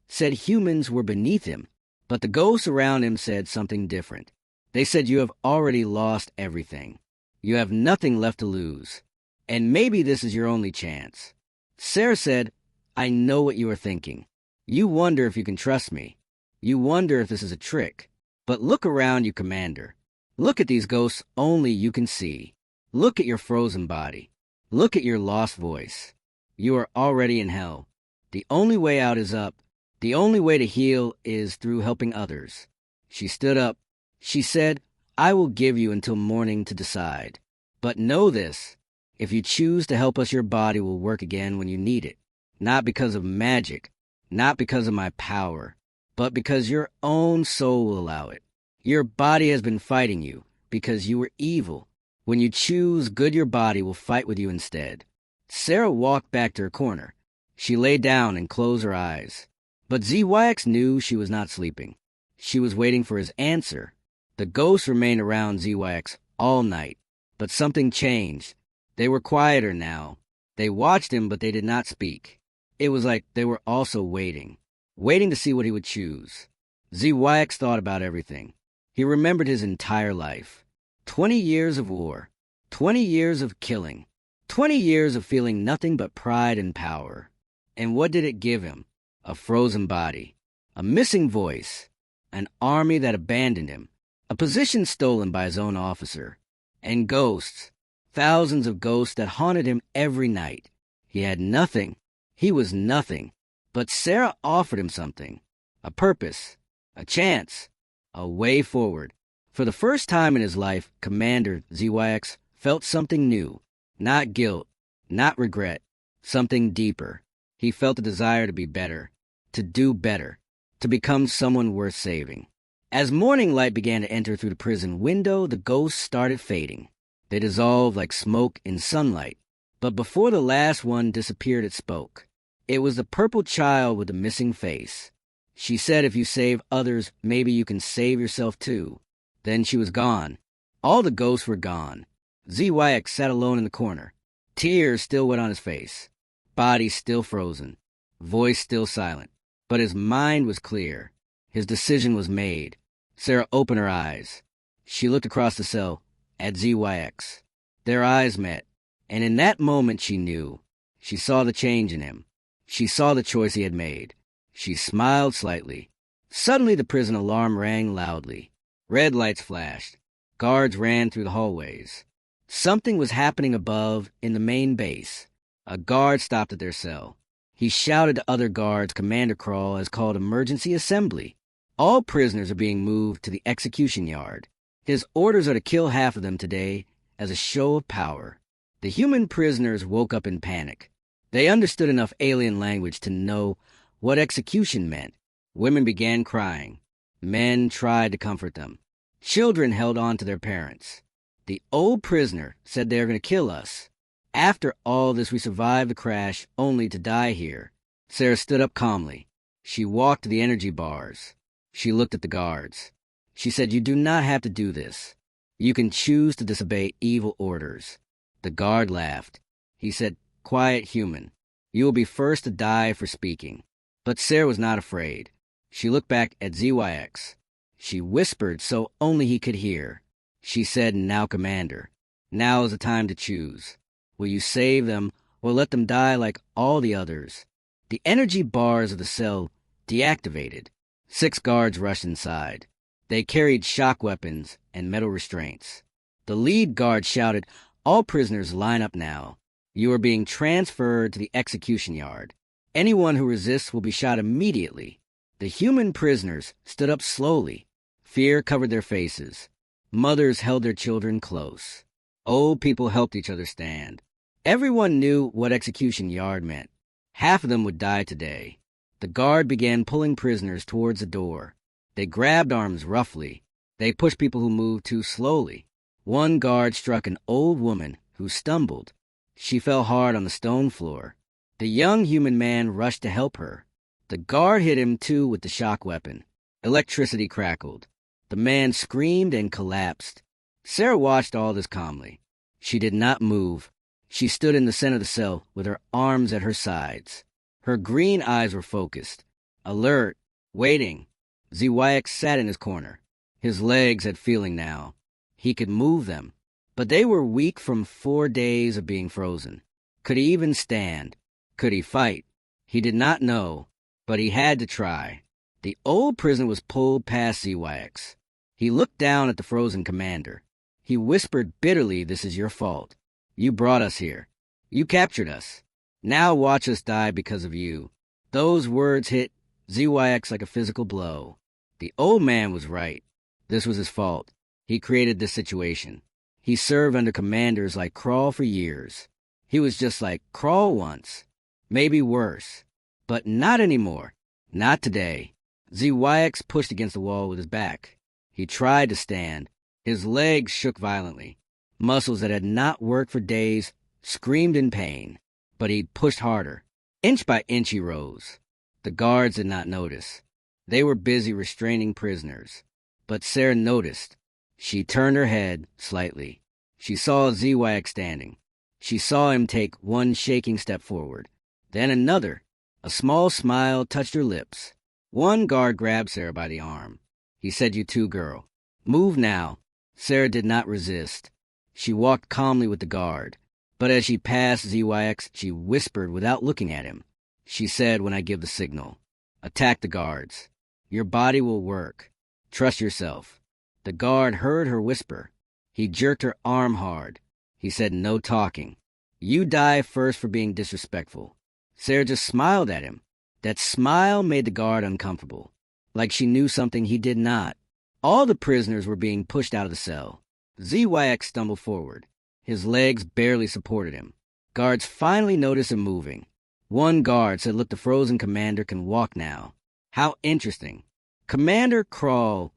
said humans were beneath him. But the ghosts around him said something different. They said you have already lost everything. You have nothing left to lose. And maybe this is your only chance. Sarah said, I know what you are thinking. You wonder if you can trust me. You wonder if this is a trick. But look around you, Commander. Look at these ghosts only you can see. Look at your frozen body. Look at your lost voice. You are already in hell. The only way out is up. The only way to heal is through helping others. She stood up. She said, I will give you until morning to decide. But know this, if you choose to help us, your body will work again when you need it. Not because of magic, not because of my power, but because your own soul will allow it. Your body has been fighting you because you were evil. When you choose good, your body will fight with you instead. Sarah walked back to her corner. She lay down and closed her eyes. But ZYX knew she was not sleeping. She was waiting for his answer. The ghosts remained around ZYX all night. But something changed. They were quieter now. They watched him, but they did not speak. It was like they were also waiting to see what he would choose. ZYX thought about everything. He remembered his entire life. 20 years of war. 20 years of killing. 20 years of feeling nothing but pride and power. And what did it give him? A frozen body. A missing voice. An army that abandoned him. A position stolen by his own officer. And ghosts. Thousands of ghosts that haunted him every night. He had nothing. He was nothing. But Sarah offered him something. A purpose. A chance. A way forward. For the first time in his life, Commander ZYX felt something new. Not guilt. Not regret. Something deeper. He felt a desire to be better. To do better. To become someone worth saving. As morning light began to enter through the prison window, the ghosts started fading. They dissolved like smoke in sunlight. But before the last one disappeared, it spoke. It was the purple child with the missing face. She said, if you save others, maybe you can save yourself too. Then she was gone. All the ghosts were gone. ZYX sat alone in the corner. Tears still wet on his face. Body still frozen. Voice still silent. But his mind was clear. His decision was made. Sarah opened her eyes. She looked across the cell at ZYX. Their eyes met, and in that moment she knew. She saw the change in him. She saw the choice he had made. She smiled slightly. Suddenly the prison alarm rang loudly. Red lights flashed. Guards ran through the hallways. Something was happening above in the main base. A guard stopped at their cell. He shouted to other guards, Commander Crawl has called emergency assembly. All prisoners are being moved to the execution yard. His orders are to kill half of them today as a show of power. The human prisoners woke up in panic. They understood enough alien language to know what execution meant. Women began crying. Men tried to comfort them. Children held on to their parents. The old prisoner said they are going to kill us. After all this, we survived the crash only to die here. Sarah stood up calmly. She walked to the energy bars. She looked at the guards. She said, you do not have to do this. You can choose to disobey evil orders. The guard laughed. He said, quiet human. You will be first to die for speaking. But Sarah was not afraid. She looked back at ZYX. She whispered so only he could hear. She said, now, Commander, now is the time to choose. Will you save them or let them die like all the others? The energy bars of the cell deactivated. 6 guards rushed inside. They carried shock weapons and metal restraints. The lead guard shouted, "All prisoners line up now. You are being transferred to the execution yard. Anyone who resists will be shot immediately." The human prisoners stood up slowly. Fear covered their faces. Mothers held their children close. Old people helped each other stand. Everyone knew what execution yard meant. Half of them would die today. The guard began pulling prisoners towards the door. They grabbed arms roughly. They pushed people who moved too slowly. One guard struck an old woman who stumbled. She fell hard on the stone floor. The young human man rushed to help her. The guard hit him too with the shock weapon. Electricity crackled. The man screamed and collapsed. Sarah watched all this calmly. She did not move. She stood in the center of the cell with her arms at her sides. Her green eyes were focused, alert, waiting. ZYX sat in his corner. His legs had feeling now. He could move them, but they were weak from 4 days of being frozen. Could he even stand? Could he fight? He did not know, but he had to try. The old prisoner was pulled past ZYX. He looked down at the frozen commander. He whispered bitterly, "This is your fault. You brought us here. You captured us. Now watch us die because of you." Those words hit ZYX like a physical blow. The old man was right. This was his fault. He created this situation. He served under commanders like Crawl for years. He was just like Crawl once. Maybe worse. But not anymore. Not today. ZYX pushed against the wall with his back. He tried to stand. His legs shook violently. Muscles that had not worked for days screamed in pain. But he pushed harder. Inch by inch he rose. The guards did not notice. They were busy restraining prisoners. But Sarah noticed. She turned her head slightly. She saw ZYX standing. She saw him take one shaking step forward. Then another. A small smile touched her lips. One guard grabbed Sarah by the arm. He said, "You too, girl. Move now." Sarah did not resist. She walked calmly with the guard. But as she passed ZYX, she whispered without looking at him. She said, "When I give the signal, attack the guards. Your body will work. Trust yourself." The guard heard her whisper. He jerked her arm hard. He said, "No talking. You die first for being disrespectful." Sarah just smiled at him. That smile made the guard uncomfortable, like she knew something he did not. All the prisoners were being pushed out of the cell. ZYX stumbled forward. His legs barely supported him. Guards finally noticed him moving. One guard said, "Look, the frozen commander can walk now." How interesting. Commander Crawl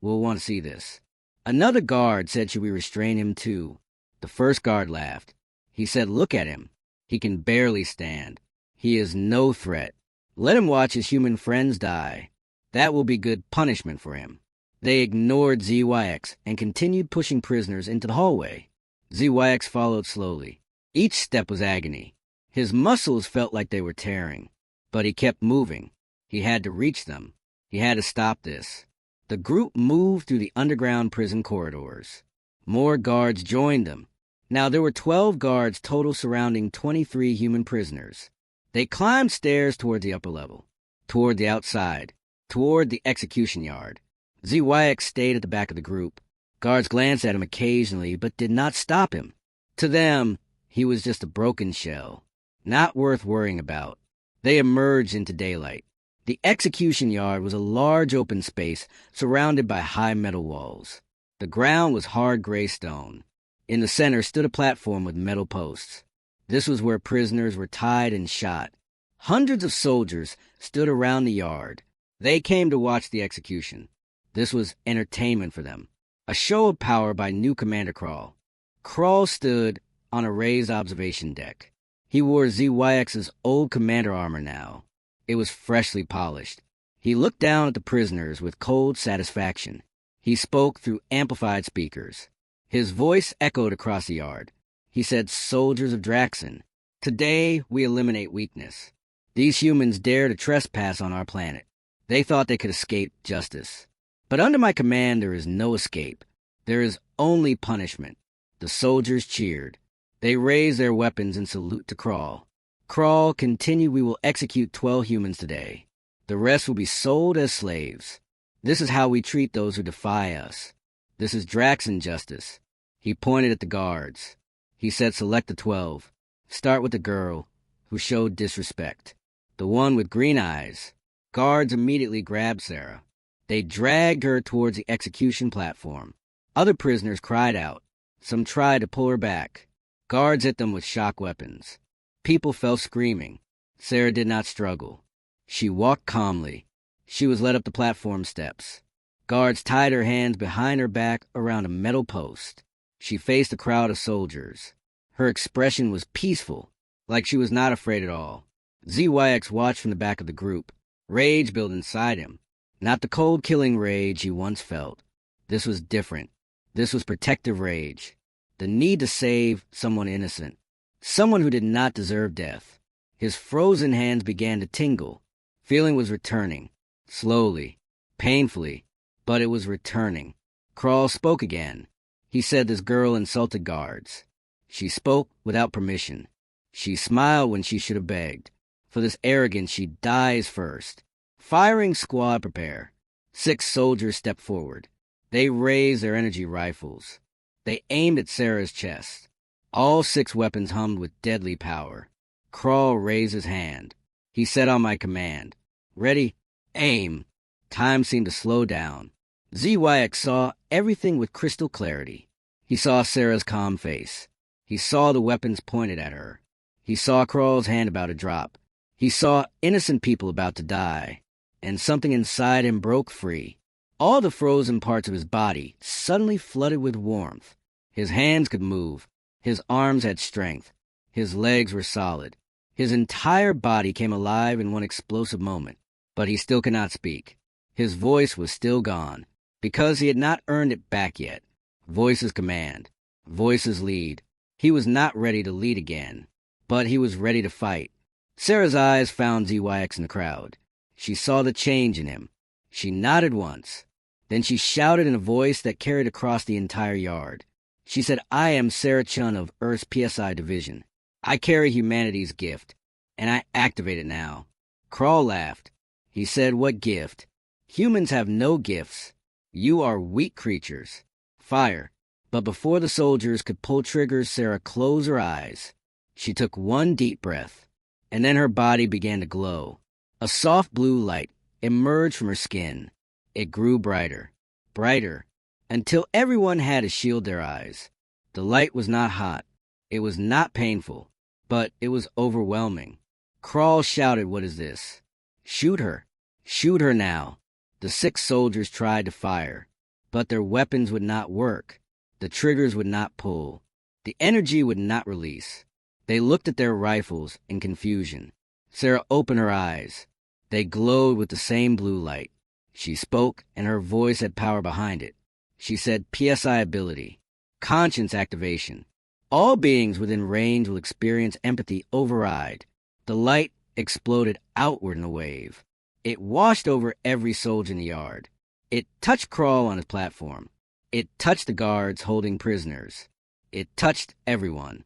will want to see this. Another guard said, "Should we restrain him too?" The first guard laughed. He said, "Look at him. He can barely stand. He is no threat. Let him watch his human friends die. That will be good punishment for him." They ignored ZYX and continued pushing prisoners into the hallway. ZYX followed slowly. Each step was agony. His muscles felt like they were tearing. But he kept moving. He had to reach them. He had to stop this. The group moved through the underground prison corridors. More guards joined them. Now there were 12 guards total surrounding 23 human prisoners. They climbed stairs toward the upper level, toward the outside, toward the execution yard. ZYX stayed at the back of the group. Guards glanced at him occasionally, but did not stop him. To them, he was just a broken shell, not worth worrying about. They emerged into daylight. The execution yard was a large open space surrounded by high metal walls. The ground was hard gray stone. In the center stood a platform with metal posts. This was where prisoners were tied and shot. Hundreds of soldiers stood around the yard. They came to watch the execution. This was entertainment for them. A show of power by new Commander Crawl. Crawl stood on a raised observation deck. He wore ZYX's old commander armor now. It was freshly polished. He looked down at the prisoners with cold satisfaction. He spoke through amplified speakers. His voice echoed across the yard. He said, "Soldiers of Draxon, today we eliminate weakness. These humans dare to trespass on our planet. They thought they could escape justice. But under my command there is no escape. There is only punishment." The soldiers cheered. They raised their weapons in salute to Crawl. Crawl continued, "We will execute 12 humans today. The rest will be sold as slaves. This is how we treat those who defy us. This is Drax's injustice. He pointed at the guards. He said, select the 12. Start with the girl who showed disrespect. The one with green eyes. Guards immediately grabbed Sarah. They dragged her towards the execution platform. Other prisoners cried out. Some tried to pull her back. Guards hit them with shock weapons. People fell screaming. Sarah did not struggle. She walked calmly. She was led up the platform steps. Guards tied her hands behind her back around a metal post. She faced a crowd of soldiers. Her expression was peaceful, like she was not afraid at all. ZYX watched from the back of the group. Rage built inside him. Not the cold-killing rage he once felt. This was different. This was protective rage. The need to save someone innocent. Someone who did not deserve death. His frozen hands began to tingle. Feeling was returning. Slowly. Painfully. But it was returning. Crawl spoke again. He said this girl insulted guards. She spoke without permission. She smiled when she should have begged. For this arrogance, she dies first. Firing squad prepare. 6 soldiers stepped forward. They raised their energy rifles. They aimed at Sarah's chest. All 6 weapons hummed with deadly power. Crawl raised his hand. He said on my command, ready, aim. Time seemed to slow down. ZYX saw everything with crystal clarity. He saw Sarah's calm face. He saw the weapons pointed at her. He saw Crawl's hand about to drop. He saw innocent people about to die. And something inside him broke free. All the frozen parts of his body suddenly flooded with warmth. His hands could move. His arms had strength. His legs were solid. His entire body came alive in one explosive moment. But he still could not speak. His voice was still gone, because he had not earned it back yet. Voices command. Voices lead. He was not ready to lead again, but he was ready to fight. Sarah's eyes found ZYX in the crowd. She saw the change in him. She nodded once. Then she shouted in a voice that carried across the entire yard. She said, I am Sarah Chun of Earth's PSI division. I carry humanity's gift, and I activate it now. Crawl laughed. He said, what gift? Humans have no gifts. You are weak creatures. Fire. But before the soldiers could pull triggers, Sarah closed her eyes. She took one deep breath, and then her body began to glow. A soft blue light emerged from her skin. It grew brighter, brighter, until everyone had to shield their eyes. The light was not hot. It was not painful, but it was overwhelming. Crawl shouted, what is this? Shoot her. Shoot her now. The 6 soldiers tried to fire, but their weapons would not work. The triggers would not pull. The energy would not release. They looked at their rifles in confusion. Sarah opened her eyes. They glowed with the same blue light. She spoke, and her voice had power behind it. She said, PSI ability, conscience activation. All beings within range will experience empathy override. The light exploded outward in a wave. It washed over every soldier in the yard. It touched Crawl on his platform. It touched the guards holding prisoners. It touched everyone.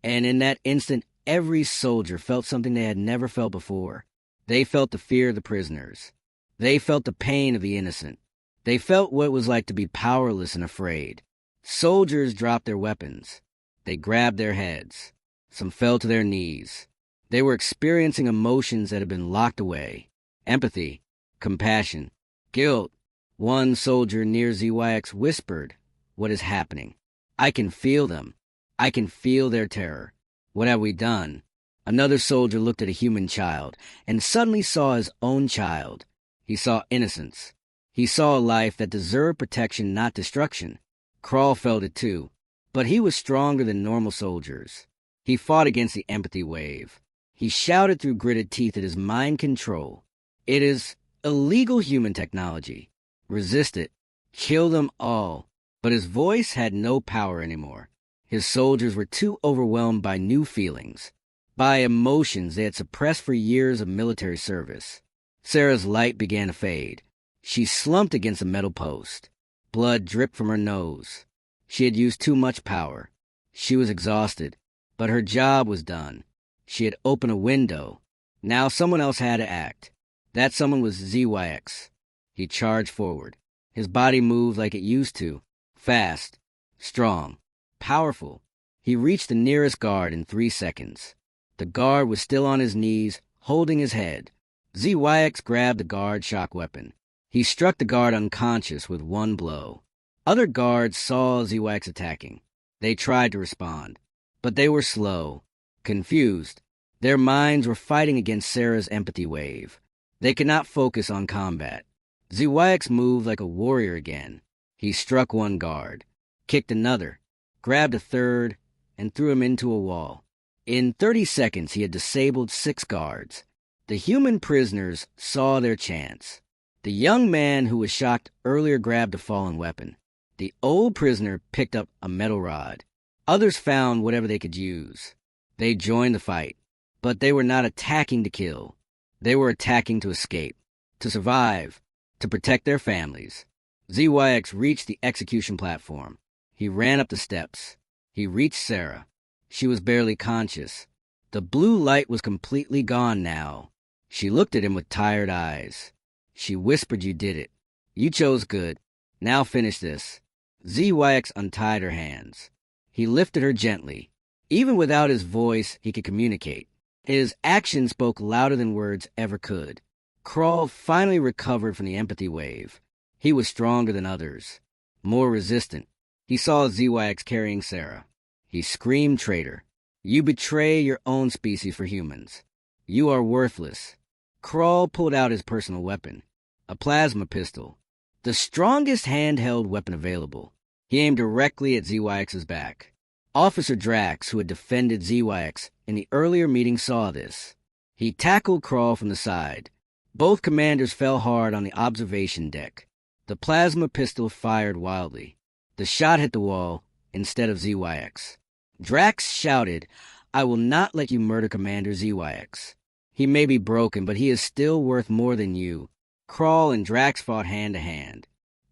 And in that instant, every soldier felt something they had never felt before. They felt the fear of the prisoners. They felt the pain of the innocent. They felt what it was like to be powerless and afraid. Soldiers dropped their weapons. They grabbed their heads. Some fell to their knees. They were experiencing emotions that had been locked away. Empathy, compassion, guilt. One soldier near ZYX whispered, what is happening? I can feel them. I can feel their terror. What have we done? Another soldier looked at a human child and suddenly saw his own child. He saw innocence. He saw a life that deserved protection, not destruction. Crawl felt it too, but he was stronger than normal soldiers. He fought against the empathy wave. He shouted through gritted teeth at his mind control. It is illegal human technology. Resist it. Kill them all. But his voice had no power anymore. His soldiers were too overwhelmed by new feelings, by emotions they had suppressed for years of military service. Sarah's light began to fade. She slumped against a metal post. Blood dripped from her nose. She had used too much power. She was exhausted, but her job was done. She had opened a window. Now someone else had to act. That someone was ZYX. He charged forward. His body moved like it used to. Fast, strong, powerful. He reached the nearest guard in 3 seconds. The guard was still on his knees, holding his head. ZYX grabbed the guard's shock weapon. He struck the guard unconscious with one blow. Other guards saw ZYX attacking. They tried to respond, but they were slow, confused. Their minds were fighting against Sarah's empathy wave. They could not focus on combat. ZYX moved like a warrior again. He struck one guard, kicked another, grabbed a third, and threw him into a wall. In 30 seconds, he had disabled 6 guards. The human prisoners saw their chance. The young man who was shocked earlier grabbed a fallen weapon. The old prisoner picked up a metal rod. Others found whatever they could use. They joined the fight, but they were not attacking to kill. They were attacking to escape, to survive, to protect their families. ZYX reached the execution platform. He ran up the steps. He reached Sarah. She was barely conscious. The blue light was completely gone now. She looked at him with tired eyes. She whispered, "You did it. You chose good. Now finish this." ZYX untied her hands. He lifted her gently. Even without his voice, he could communicate. His actions spoke louder than words ever could. Kral finally recovered from the empathy wave. He was stronger than others, more resistant. He saw ZYX carrying Sarah. He screamed, "Traitor! You betray your own species for humans. You are worthless." Kral pulled out his personal weapon, a plasma pistol, the strongest handheld weapon available. He aimed directly at ZYX's back. Officer Drax, who had defended ZYX in the earlier meeting, saw this. He tackled Kral from the side. Both commanders fell hard on the observation deck. The plasma pistol fired wildly. The shot hit the wall instead of ZYX. Drax shouted, "I will not let you murder Commander ZYX. He may be broken, but he is still worth more than you." Kral and Drax fought hand to hand.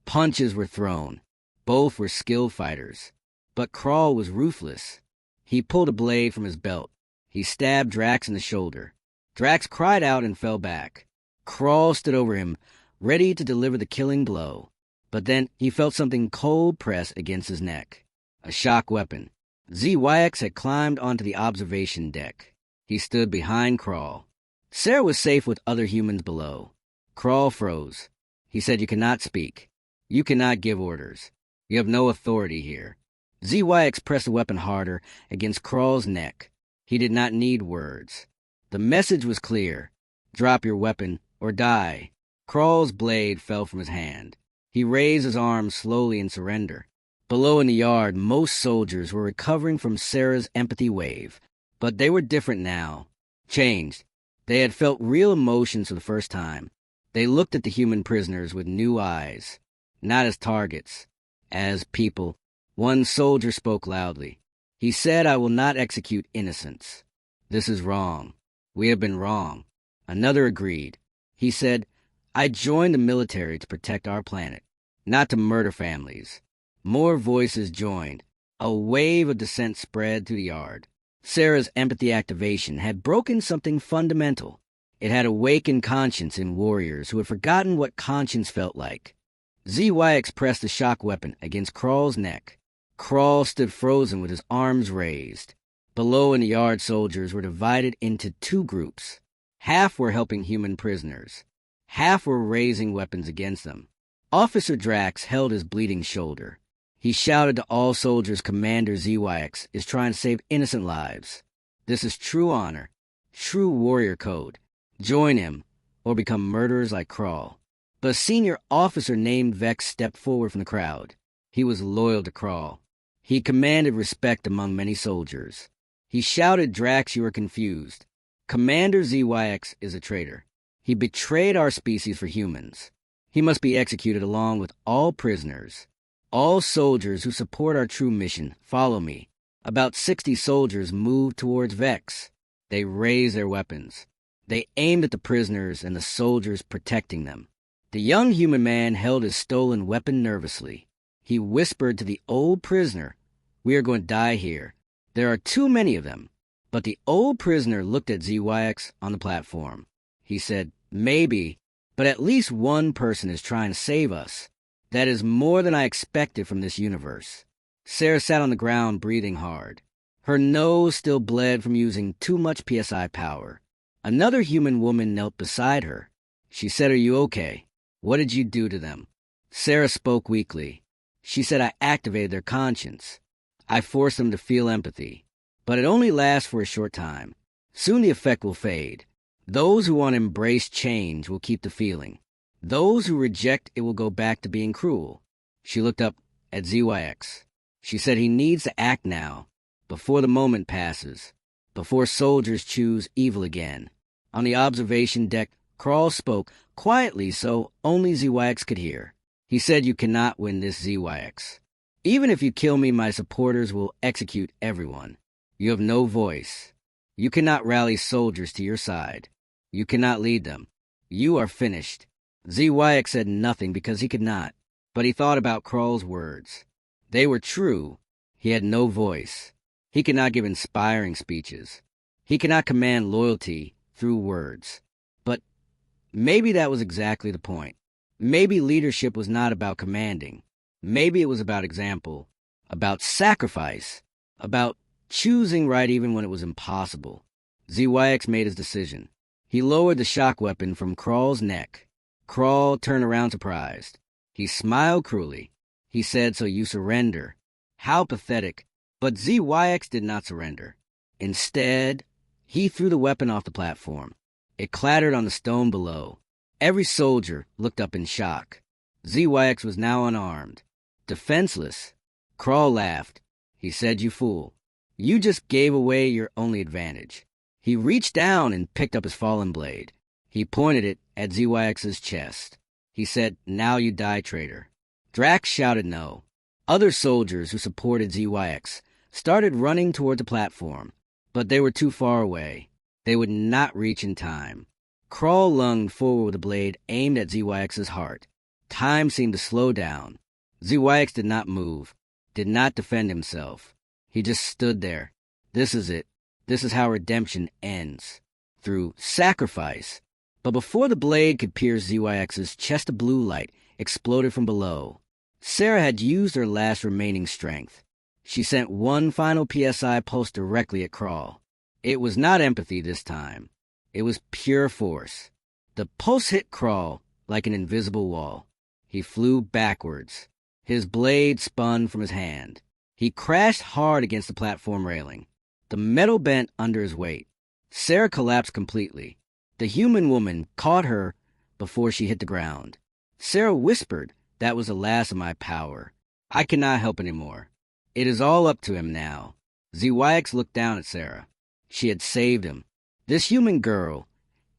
Punches were thrown. Both were skilled fighters. But Kral was ruthless. He pulled a blade from his belt. He stabbed Drax in the shoulder. Drax cried out and fell back. Kral stood over him, ready to deliver the killing blow. But then he felt something cold press against his neck. A shock weapon. ZYX had climbed onto the observation deck. He stood behind Kral. Sarah was safe with other humans below. Kral froze. He said, "You cannot speak. You cannot give orders. You have no authority here." ZYX pressed the weapon harder against Kral's neck. He did not need words. The message was clear. Drop your weapon or die. Kral's blade fell from his hand. He raised his arm slowly in surrender. Below in the yard, most soldiers were recovering from Sarah's empathy wave. But they were different now. Changed. They had felt real emotions for the first time. They looked at the human prisoners with new eyes. Not as targets. As people. One soldier spoke loudly. He said, "I will not execute innocents. This is wrong. We have been wrong." Another agreed. He said, "I joined the military to protect our planet, not to murder families." More voices joined. A wave of dissent spread through the yard. Sarah's empathy activation had broken something fundamental. It had awakened conscience in warriors who had forgotten what conscience felt like. ZYX pressed the shock weapon against Kral's neck. Kral stood frozen with his arms raised. Below in the yard, soldiers were divided into 2 groups. Half were helping human prisoners. Half were raising weapons against them. Officer Drax held his bleeding shoulder. He shouted to all soldiers, "Commander ZYX is trying to save innocent lives. This is true honor, true warrior code. Join him, or become murderers like Kral." But a senior officer named Vex stepped forward from the crowd. He was loyal to Kral. He commanded respect among many soldiers. He shouted, "Drax, you are confused. Commander ZYX is a traitor. He betrayed our species for humans. He must be executed along with all prisoners. All soldiers who support our true mission, follow me." About 60 soldiers moved towards Vex. They raised their weapons. They aimed at the prisoners and the soldiers protecting them. The young human man held his stolen weapon nervously. He whispered to the old prisoner, "We are going to die here. There are too many of them." But the old prisoner looked at ZYX on the platform. He said, Maybe, but at least one person is trying to save us. That is more than I expected from this universe. Sarah sat on the ground, breathing hard. Her nose still bled from using too much PSI power. Another human woman knelt beside her. She said, "Are you okay? What did you do to them?" Sarah spoke weakly. She said, "I activated their conscience. I forced them to feel empathy. But it only lasts for a short time. Soon the effect will fade. Those who want to embrace change will keep the feeling. Those who reject it will go back to being cruel." She looked up at ZYX. She said, "He needs to act now, before the moment passes, before soldiers choose evil again." On the observation deck, Krall spoke quietly so only ZYX could hear. He said, "You cannot win this, ZYX. Even if you kill me, my supporters will execute everyone. You have no voice. You cannot rally soldiers to your side. You cannot lead them. You are finished." ZYX said nothing because he could not, but he thought about Krall's words. They were true. He had no voice. He could not give inspiring speeches. He could not command loyalty through words. But maybe that was exactly the point. Maybe leadership was not about commanding. Maybe it was about example, about sacrifice, about choosing right even when it was impossible. ZYX made his decision. He lowered the shock weapon from Krall's neck. Krall turned around surprised. He smiled cruelly. He said, "So you surrender." How pathetic. But ZYX did not surrender. Instead, he threw the weapon off the platform. It clattered on the stone below. Every soldier looked up in shock. ZYX was now unarmed, defenseless. Krall laughed. He said, "You fool. You just gave away your only advantage." He reached down and picked up his fallen blade. He pointed it at ZYX's chest. He said, "Now you die, traitor." Drax shouted no. Other soldiers who supported ZYX started running toward the platform, but they were too far away. They would not reach in time. Krall lunged forward with a blade aimed at ZYX's heart. Time seemed to slow down. ZYX did not move, did not defend himself. He just stood there. This is it. This is how redemption ends. Through sacrifice. But before the blade could pierce ZYX's chest, a blue light exploded from below. Sarah had used her last remaining strength. She sent one final PSI pulse directly at Krall. It was not empathy this time. It was pure force. The pulse hit Krall like an invisible wall. He flew backwards. His blade spun from his hand. He crashed hard against the platform railing. The metal bent under his weight. Sarah collapsed completely. The human woman caught her before she hit the ground. Sarah whispered, "That was the last of my power. I cannot help anymore. It is all up to him now." ZYX looked down at Sarah. She had saved him. This human girl,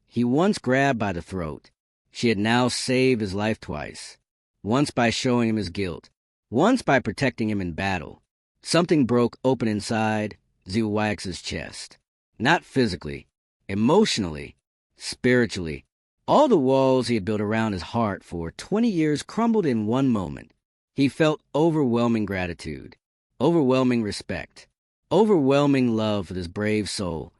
he once grabbed by the throat. She had now saved his life twice. Once by showing him his guilt. Once by protecting him in battle. Something broke open inside ZYX's chest. Not physically, emotionally, spiritually. All the walls he had built around his heart for 20 years crumbled in one moment. He felt overwhelming gratitude, overwhelming respect, overwhelming love for this brave soul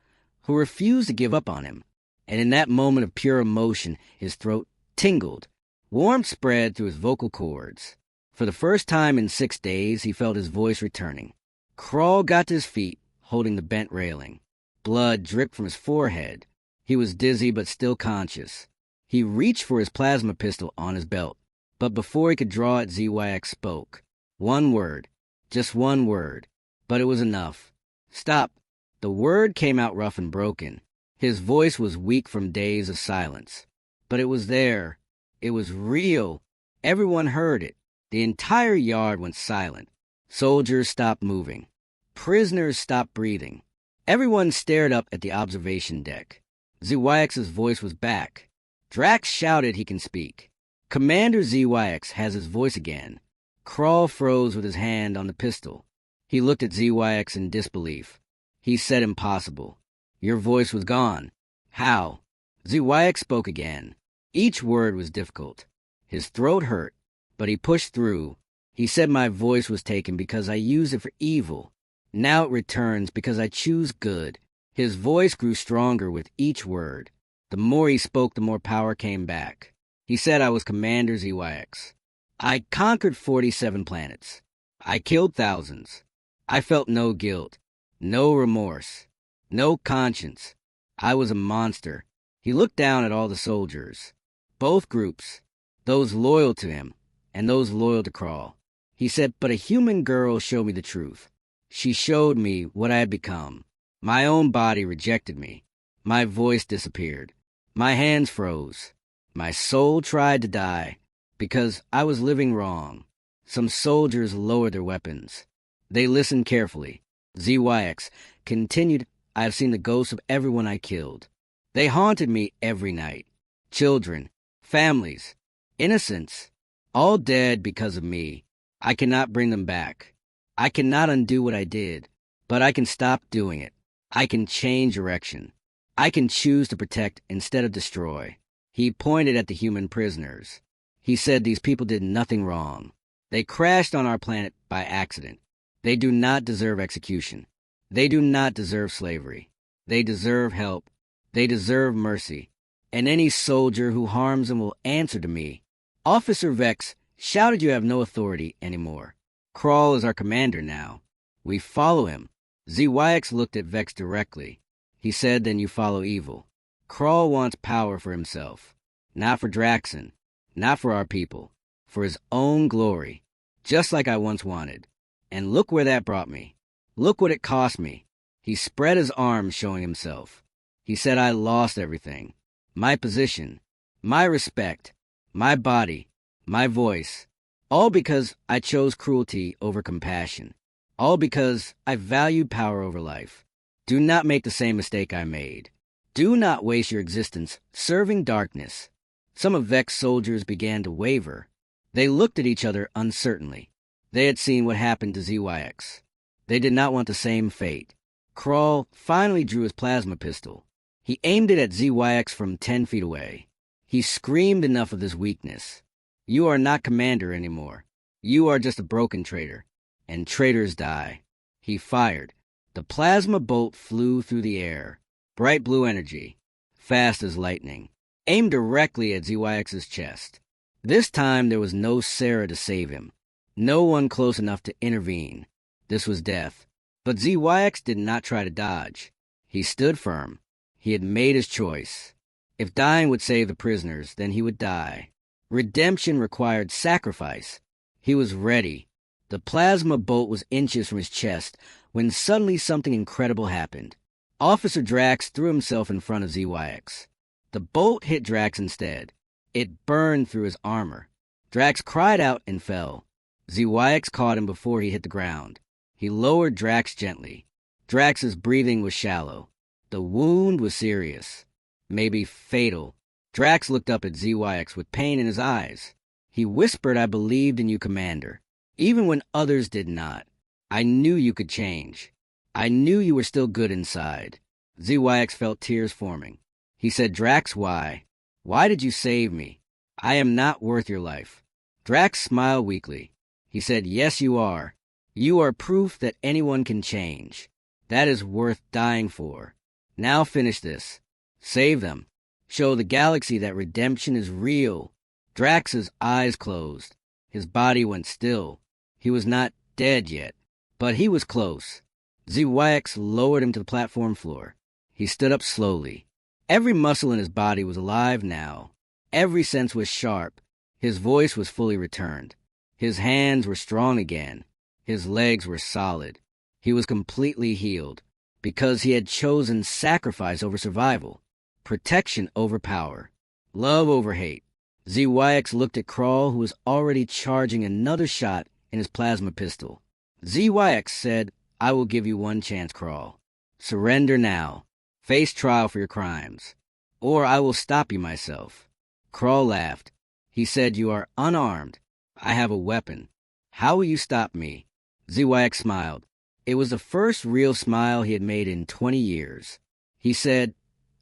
who refused to give up on him. And in that moment of pure emotion, his throat tingled. Warmth spread through his vocal cords. For the first time in 6 days, he felt his voice returning. Krall got to his feet, holding the bent railing. Blood dripped from his forehead. He was dizzy but still conscious. He reached for his plasma pistol on his belt, but before he could draw it, ZYX spoke. One word. Just one word. But it was enough. "Stop." The word came out rough and broken. His voice was weak from days of silence. But it was there. It was real. Everyone heard it. The entire yard went silent. Soldiers stopped moving. Prisoners stopped breathing. Everyone stared up at the observation deck. ZYX's voice was back. Drax shouted he can speak. Commander ZYX has his voice again. Krall froze with his hand on the pistol. He looked at ZYX in disbelief. He said, "Impossible. Your voice was gone." "How?" ZYX spoke again. Each word was difficult. His throat hurt, but he pushed through. He said, "My voice was taken because I used it for evil. Now it returns because I choose good." His voice grew stronger with each word. The more he spoke, the more power came back. He said I was Commander ZYX. I conquered 47 planets. I killed thousands. I felt no guilt, no remorse, no conscience. I was a monster. He looked down at all the soldiers, both groups, those loyal to him and those loyal to Crawl. He said, but a human girl showed me the truth. She showed me what I had become. My own body rejected me. My voice disappeared. My hands froze. My soul tried to die because I was living wrong. Some soldiers lowered their weapons. They listened carefully. ZYX continued, I have seen the ghosts of everyone I killed. They haunted me every night. Children, families, innocents, all dead because of me. I cannot bring them back. I cannot undo what I did, but I can stop doing it. I can change direction. I can choose to protect instead of destroy. He pointed at the human prisoners. He said these people did nothing wrong. They crashed on our planet by accident. They do not deserve execution. They do not deserve slavery. They deserve help. They deserve mercy. And any soldier who harms them will answer to me. Officer Vex shouted you have no authority anymore. Crawl is our commander now. We follow him. ZYX looked at Vex directly. He said, then you follow evil. Crawl wants power for himself. Not for Draxon. Not for our people. For his own glory. Just like I once wanted. And look where that brought me. Look what it cost me. He spread his arms, showing himself. He said I lost everything. My position. My respect. My body. My voice. All because I chose cruelty over compassion. All because I valued power over life. Do not make the same mistake I made. Do not waste your existence serving darkness. Some of Vex's soldiers began to waver. They looked at each other uncertainly. They had seen what happened to ZYX. They did not want the same fate. Crawl finally drew his plasma pistol. He aimed it at ZYX from 10 feet away. He screamed enough of this weakness. You are not commander anymore. You are just a broken traitor. And traitors die. He fired. The plasma bolt flew through the air. Bright blue energy. Fast as lightning. Aimed directly at ZYX's chest. This time there was no Sarah to save him. No one close enough to intervene. This was death. But ZYX did not try to dodge. He stood firm. He had made his choice. If dying would save the prisoners, then he would die. Redemption required sacrifice. He was ready. The plasma bolt was inches from his chest when suddenly something incredible happened. Officer Drax threw himself in front of ZYX. The bolt hit Drax instead. It burned through his armor. Drax cried out and fell. ZYX caught him before he hit the ground. He lowered Drax gently. Drax's breathing was shallow. The wound was serious. Maybe fatal. Drax looked up at ZYX with pain in his eyes. He whispered, I believed in you, Commander. Even when others did not. I knew you could change. I knew you were still good inside. ZYX felt tears forming. He said, Drax, why? Why did you save me? I am not worth your life. Drax smiled weakly. He said, yes, you are. You are proof that anyone can change. That is worth dying for. Now finish this. Save them. Show the galaxy that redemption is real. Drax's eyes closed. His body went still. He was not dead yet, but he was close. ZYX lowered him to the platform floor. He stood up slowly. Every muscle in his body was alive now. Every sense was sharp. His voice was fully returned. His hands were strong again. His legs were solid. He was completely healed because he had chosen sacrifice over survival, protection over power, love over hate. ZYX looked at Crawl, who was already charging another shot in his plasma pistol. ZYX said, I will give you one chance, Crawl. Surrender now. Face trial for your crimes. Or I will stop you myself. Crawl laughed. He said, you are unarmed. I have a weapon. How will you stop me? ZYX smiled. It was the first real smile he had made in 20 years. He said,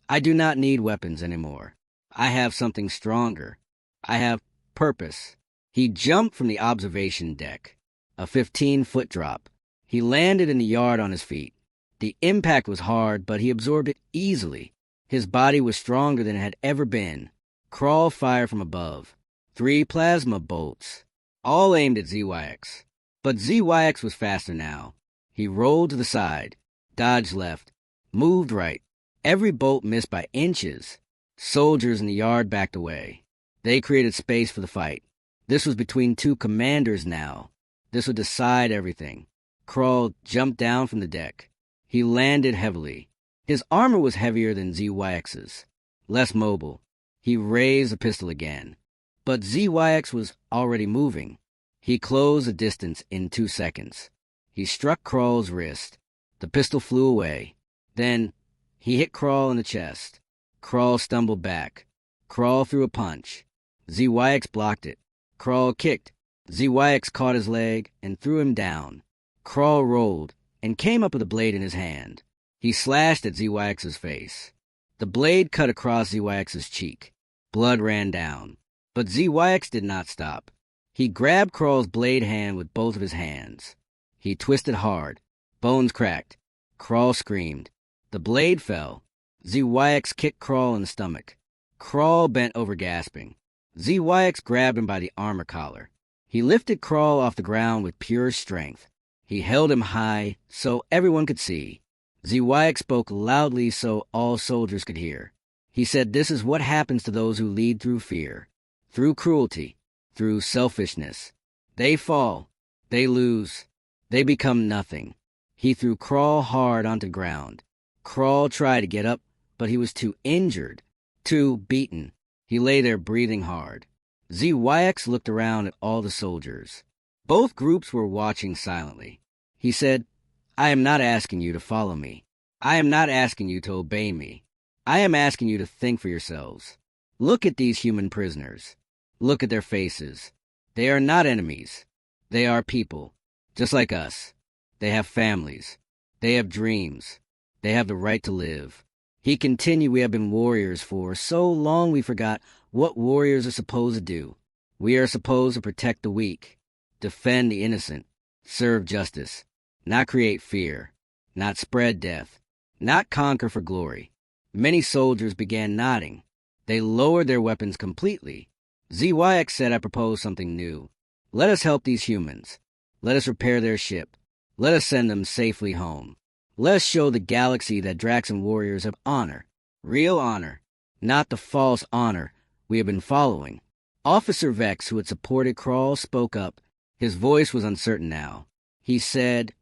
I do not need weapons anymore. I have something stronger. I have purpose. He jumped from the observation deck. A 15-foot drop. He landed in the yard on his feet. The impact was hard, but he absorbed it easily. His body was stronger than it had ever been. Crawl fired from above. 3 plasma bolts, all aimed at ZYX. But ZYX was faster now. He rolled to the side, dodged left, moved right. Every bolt missed by inches. Soldiers in the yard backed away. They created space for the fight. This was between 2 commanders now. This would decide everything. Crawl jumped down from the deck. He landed heavily. His armor was heavier than ZYX's, less mobile. He raised the pistol again. But ZYX was already moving. He closed the distance in 2 seconds. He struck Crawl's wrist. The pistol flew away. Then he hit Crawl in the chest. Crawl stumbled back. Crawl threw a punch. ZYX blocked it. Crawl kicked. ZYX caught his leg and threw him down. Crawl rolled and came up with a blade in his hand. He slashed at ZYX's face. The blade cut across ZYX's cheek. Blood ran down. But ZYX did not stop. He grabbed Crawl's blade hand with both of his hands. He twisted hard. Bones cracked. Crawl screamed. The blade fell. ZYX kicked Crawl in the stomach. Crawl bent over gasping. ZYX grabbed him by the armor collar. He lifted Crawl off the ground with pure strength. He held him high so everyone could see. ZYX spoke loudly so all soldiers could hear. He said this is what happens to those who lead through fear, through cruelty, through selfishness. They fall. They lose. They become nothing. He threw Crawl hard onto the ground. Crawl tried to get up, but he was too injured, too beaten. He lay there breathing hard. ZYX looked around at all the soldiers. Both groups were watching silently. He said, I am not asking you to follow me. I am not asking you to obey me. I am asking you to think for yourselves. Look at these human prisoners. Look at their faces. They are not enemies. They are people, just like us. They have families. They have dreams. They have the right to live. He continued, we have been warriors for so long we forgot what warriors are supposed to do. We are supposed to protect the weak, defend the innocent, serve justice, not create fear, not spread death, not conquer for glory. Many soldiers began nodding. They lowered their weapons completely. ZYX said, I propose something new. Let us help these humans. Let us repair their ship. Let us send them safely home. Let us show the galaxy that Draxan warriors have honor, real honor, not the false honor we have been following. Officer Vex, who had supported Crawl, spoke up. His voice was uncertain now. He said,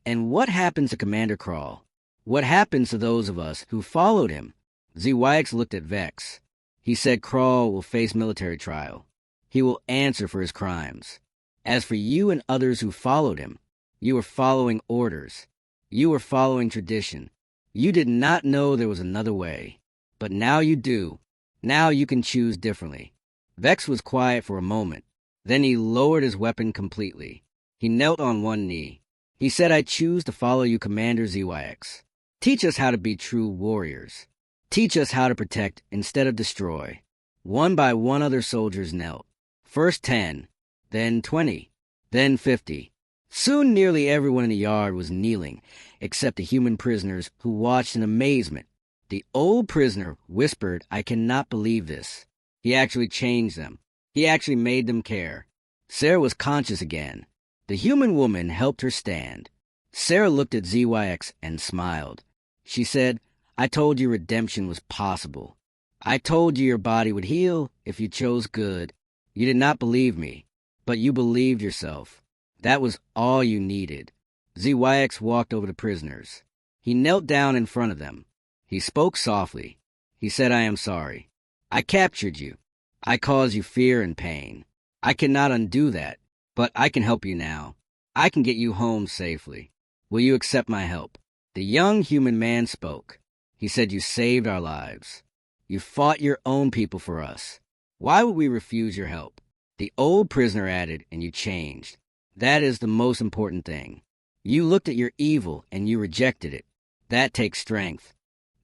and what happens to Commander Crawl? What happens to those of us who followed him? ZYX looked at Vex. He said Crawl will face military trial. He will answer for his crimes. As for you and others who followed him, you were following orders. You were following tradition. You did not know there was another way. But now you do. Now you can choose differently. Vex was quiet for a moment. Then he lowered his weapon completely. He knelt on one knee. He said, I choose to follow you, Commander ZYX. Teach us how to be true warriors. Teach us how to protect instead of destroy. One by one other soldiers knelt. First 10, then 20, then 50. Soon nearly everyone in the yard was kneeling, except the human prisoners who watched in amazement. The old prisoner whispered, I cannot believe this. He actually changed them. He actually made them care. Sarah was conscious again. The human woman helped her stand. Sarah looked at ZYX and smiled. She said, I told you redemption was possible. I told you your body would heal if you chose good. You did not believe me, but you believed yourself. That was all you needed. ZYX walked over to prisoners. He knelt down in front of them. He spoke softly. He said, I am sorry. I captured you. I caused you fear and pain. I cannot undo that, but I can help you now. I can get you home safely. Will you accept my help? The young human man spoke. He said, you saved our lives. You fought your own people for us. Why would we refuse your help? The old prisoner added, and you changed. That is the most important thing. You looked at your evil and you rejected it. That takes strength.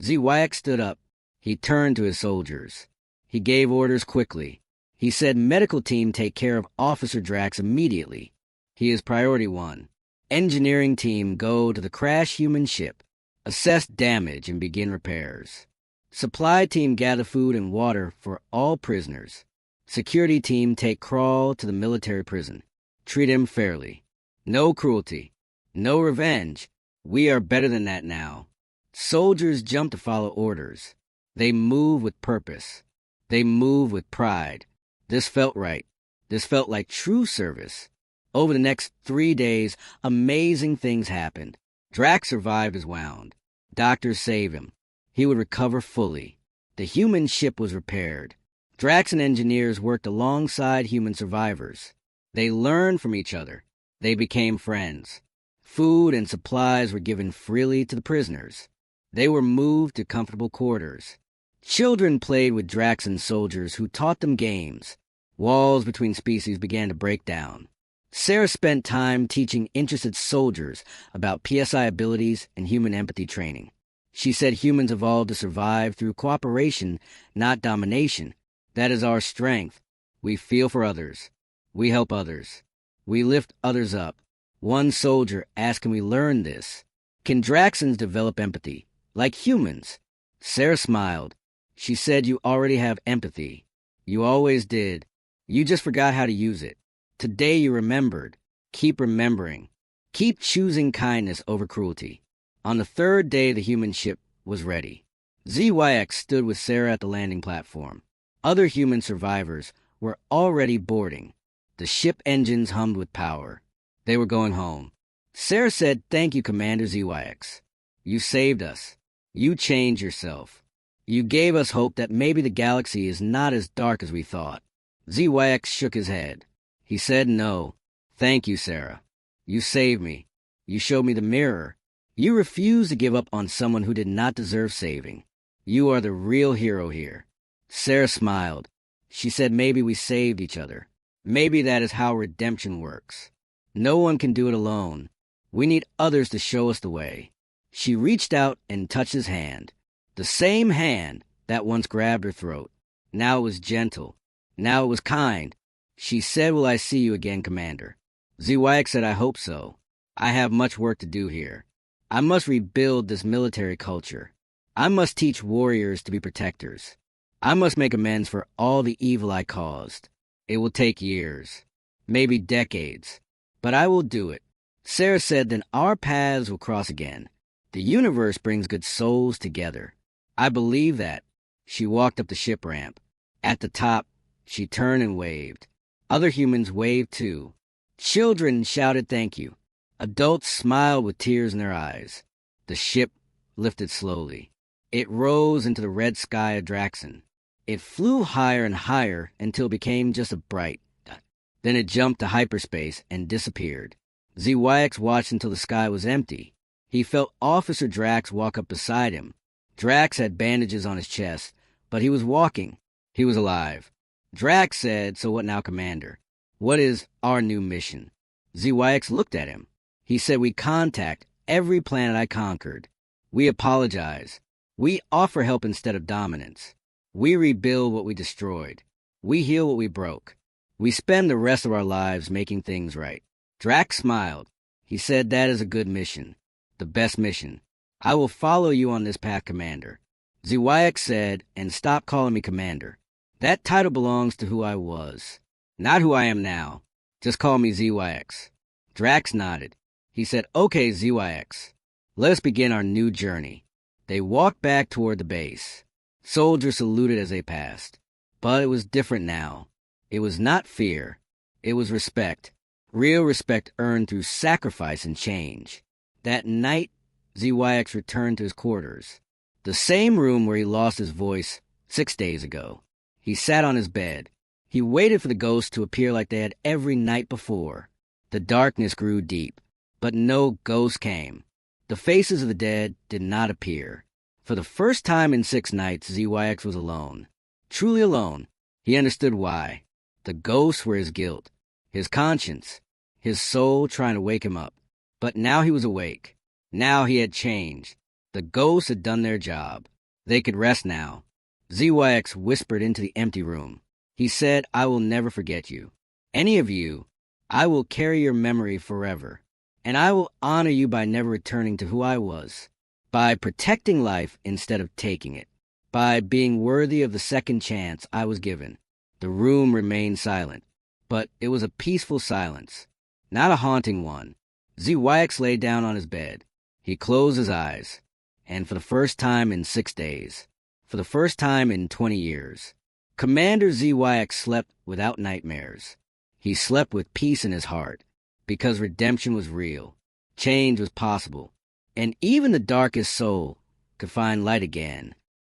ZYX stood up. He turned to his soldiers. He gave orders quickly. He said, medical team take care of Officer Drax immediately. He is priority 1. Engineering team go to the crashed human ship. Assess damage and begin repairs. Supply team gather food and water for all prisoners. Security team take Crawl to the military prison. Treat him fairly. No cruelty. No revenge. We are better than that now. Soldiers jump to follow orders. They move with purpose. They move with pride. This felt right. This felt like true service. Over the next 3 days, amazing things happened. Drax survived his wound. Doctors saved him. He would recover fully. The human ship was repaired. Drax and engineers worked alongside human survivors. They learned from each other. They became friends. Food and supplies were given freely to the prisoners. They were moved to comfortable quarters. Children played with Drax and soldiers who taught them games. Walls between species began to break down. Sarah spent time teaching interested soldiers about PSI abilities and human empathy training. She said humans evolved to survive through cooperation, not domination. That is our strength. We feel for others. We help others. We lift others up. One soldier asked, can we learn this? Can Draxans develop empathy, like humans? Sarah smiled. She said, you already have empathy. You always did. You just forgot how to use it. Today you remembered. Keep remembering. Keep choosing kindness over cruelty. On the 3rd day, the human ship was ready. ZYX stood with Sarah at the landing platform. Other human survivors were already boarding. The ship engines hummed with power. They were going home. Sarah said, thank you, Commander ZYX. You saved us. You changed yourself. You gave us hope that maybe the galaxy is not as dark as we thought. ZYX shook his head. He said, no. Thank you, Sarah. You saved me. You showed me the mirror. You refused to give up on someone who did not deserve saving. You are the real hero here. Sarah smiled. She said, maybe we saved each other. Maybe that is how redemption works. No one can do it alone. We need others to show us the way. She reached out and touched his hand. The same hand that once grabbed her throat. Now it was gentle. Now it was kind. She said, will I see you again, Commander? ZYX said, I hope so. I have much work to do here. I must rebuild this military culture. I must teach warriors to be protectors. I must make amends for all the evil I caused. It will take years, maybe decades, but I will do it. Sarah said, then our paths will cross again. The universe brings good souls together. I believe that. She walked up the ship ramp. At the top, she turned and waved. Other humans waved too. Children shouted thank you. Adults smiled with tears in their eyes. The ship lifted slowly. It rose into the red sky of Draxon. It flew higher and higher until it became just a bright dot. Then it jumped to hyperspace and disappeared. ZYX watched until the sky was empty. He felt Officer Drax walk up beside him. Drax had bandages on his chest, but he was walking. He was alive. Drax said, so what now, Commander? What is our new mission? ZYX looked at him. He said, we contact every planet I conquered. We apologize. We offer help instead of dominance. We rebuild what we destroyed. We heal what we broke. We spend the rest of our lives making things right. Drax smiled. He said, that is a good mission. The best mission. I will follow you on this path, Commander. ZYX said, and stop calling me Commander. That title belongs to who I was, not who I am now. Just call me ZYX. Drax nodded. He said, okay, ZYX. Let us begin our new journey. They walked back toward the base. Soldiers saluted as they passed. But it was different now. It was not fear. It was respect. Real respect earned through sacrifice and change. That night, ZYX returned to his quarters. The same room where he lost his voice 6 days ago. He sat on his bed. He waited for the ghosts to appear like they had every night before. The darkness grew deep, but no ghost came. The faces of the dead did not appear. For the first time in 6 nights, ZYX was alone. Truly alone. He understood why. The ghosts were his guilt, his conscience, his soul trying to wake him up. But now he was awake. Now he had changed. The ghosts had done their job. They could rest now. ZYX whispered into the empty room. He said, I will never forget you. Any of you, I will carry your memory forever. And I will honor you by never returning to who I was. By protecting life instead of taking it. by being worthy of the second chance I was given. The room remained silent, but it was a peaceful silence, not a haunting one. ZYX lay down on his bed. He closed his eyes, and for the first time in 6 days, for the first time in 20 years, Commander ZYX slept without nightmares. He slept with peace in his heart, because redemption was real, change was possible, and even the darkest soul could find light again.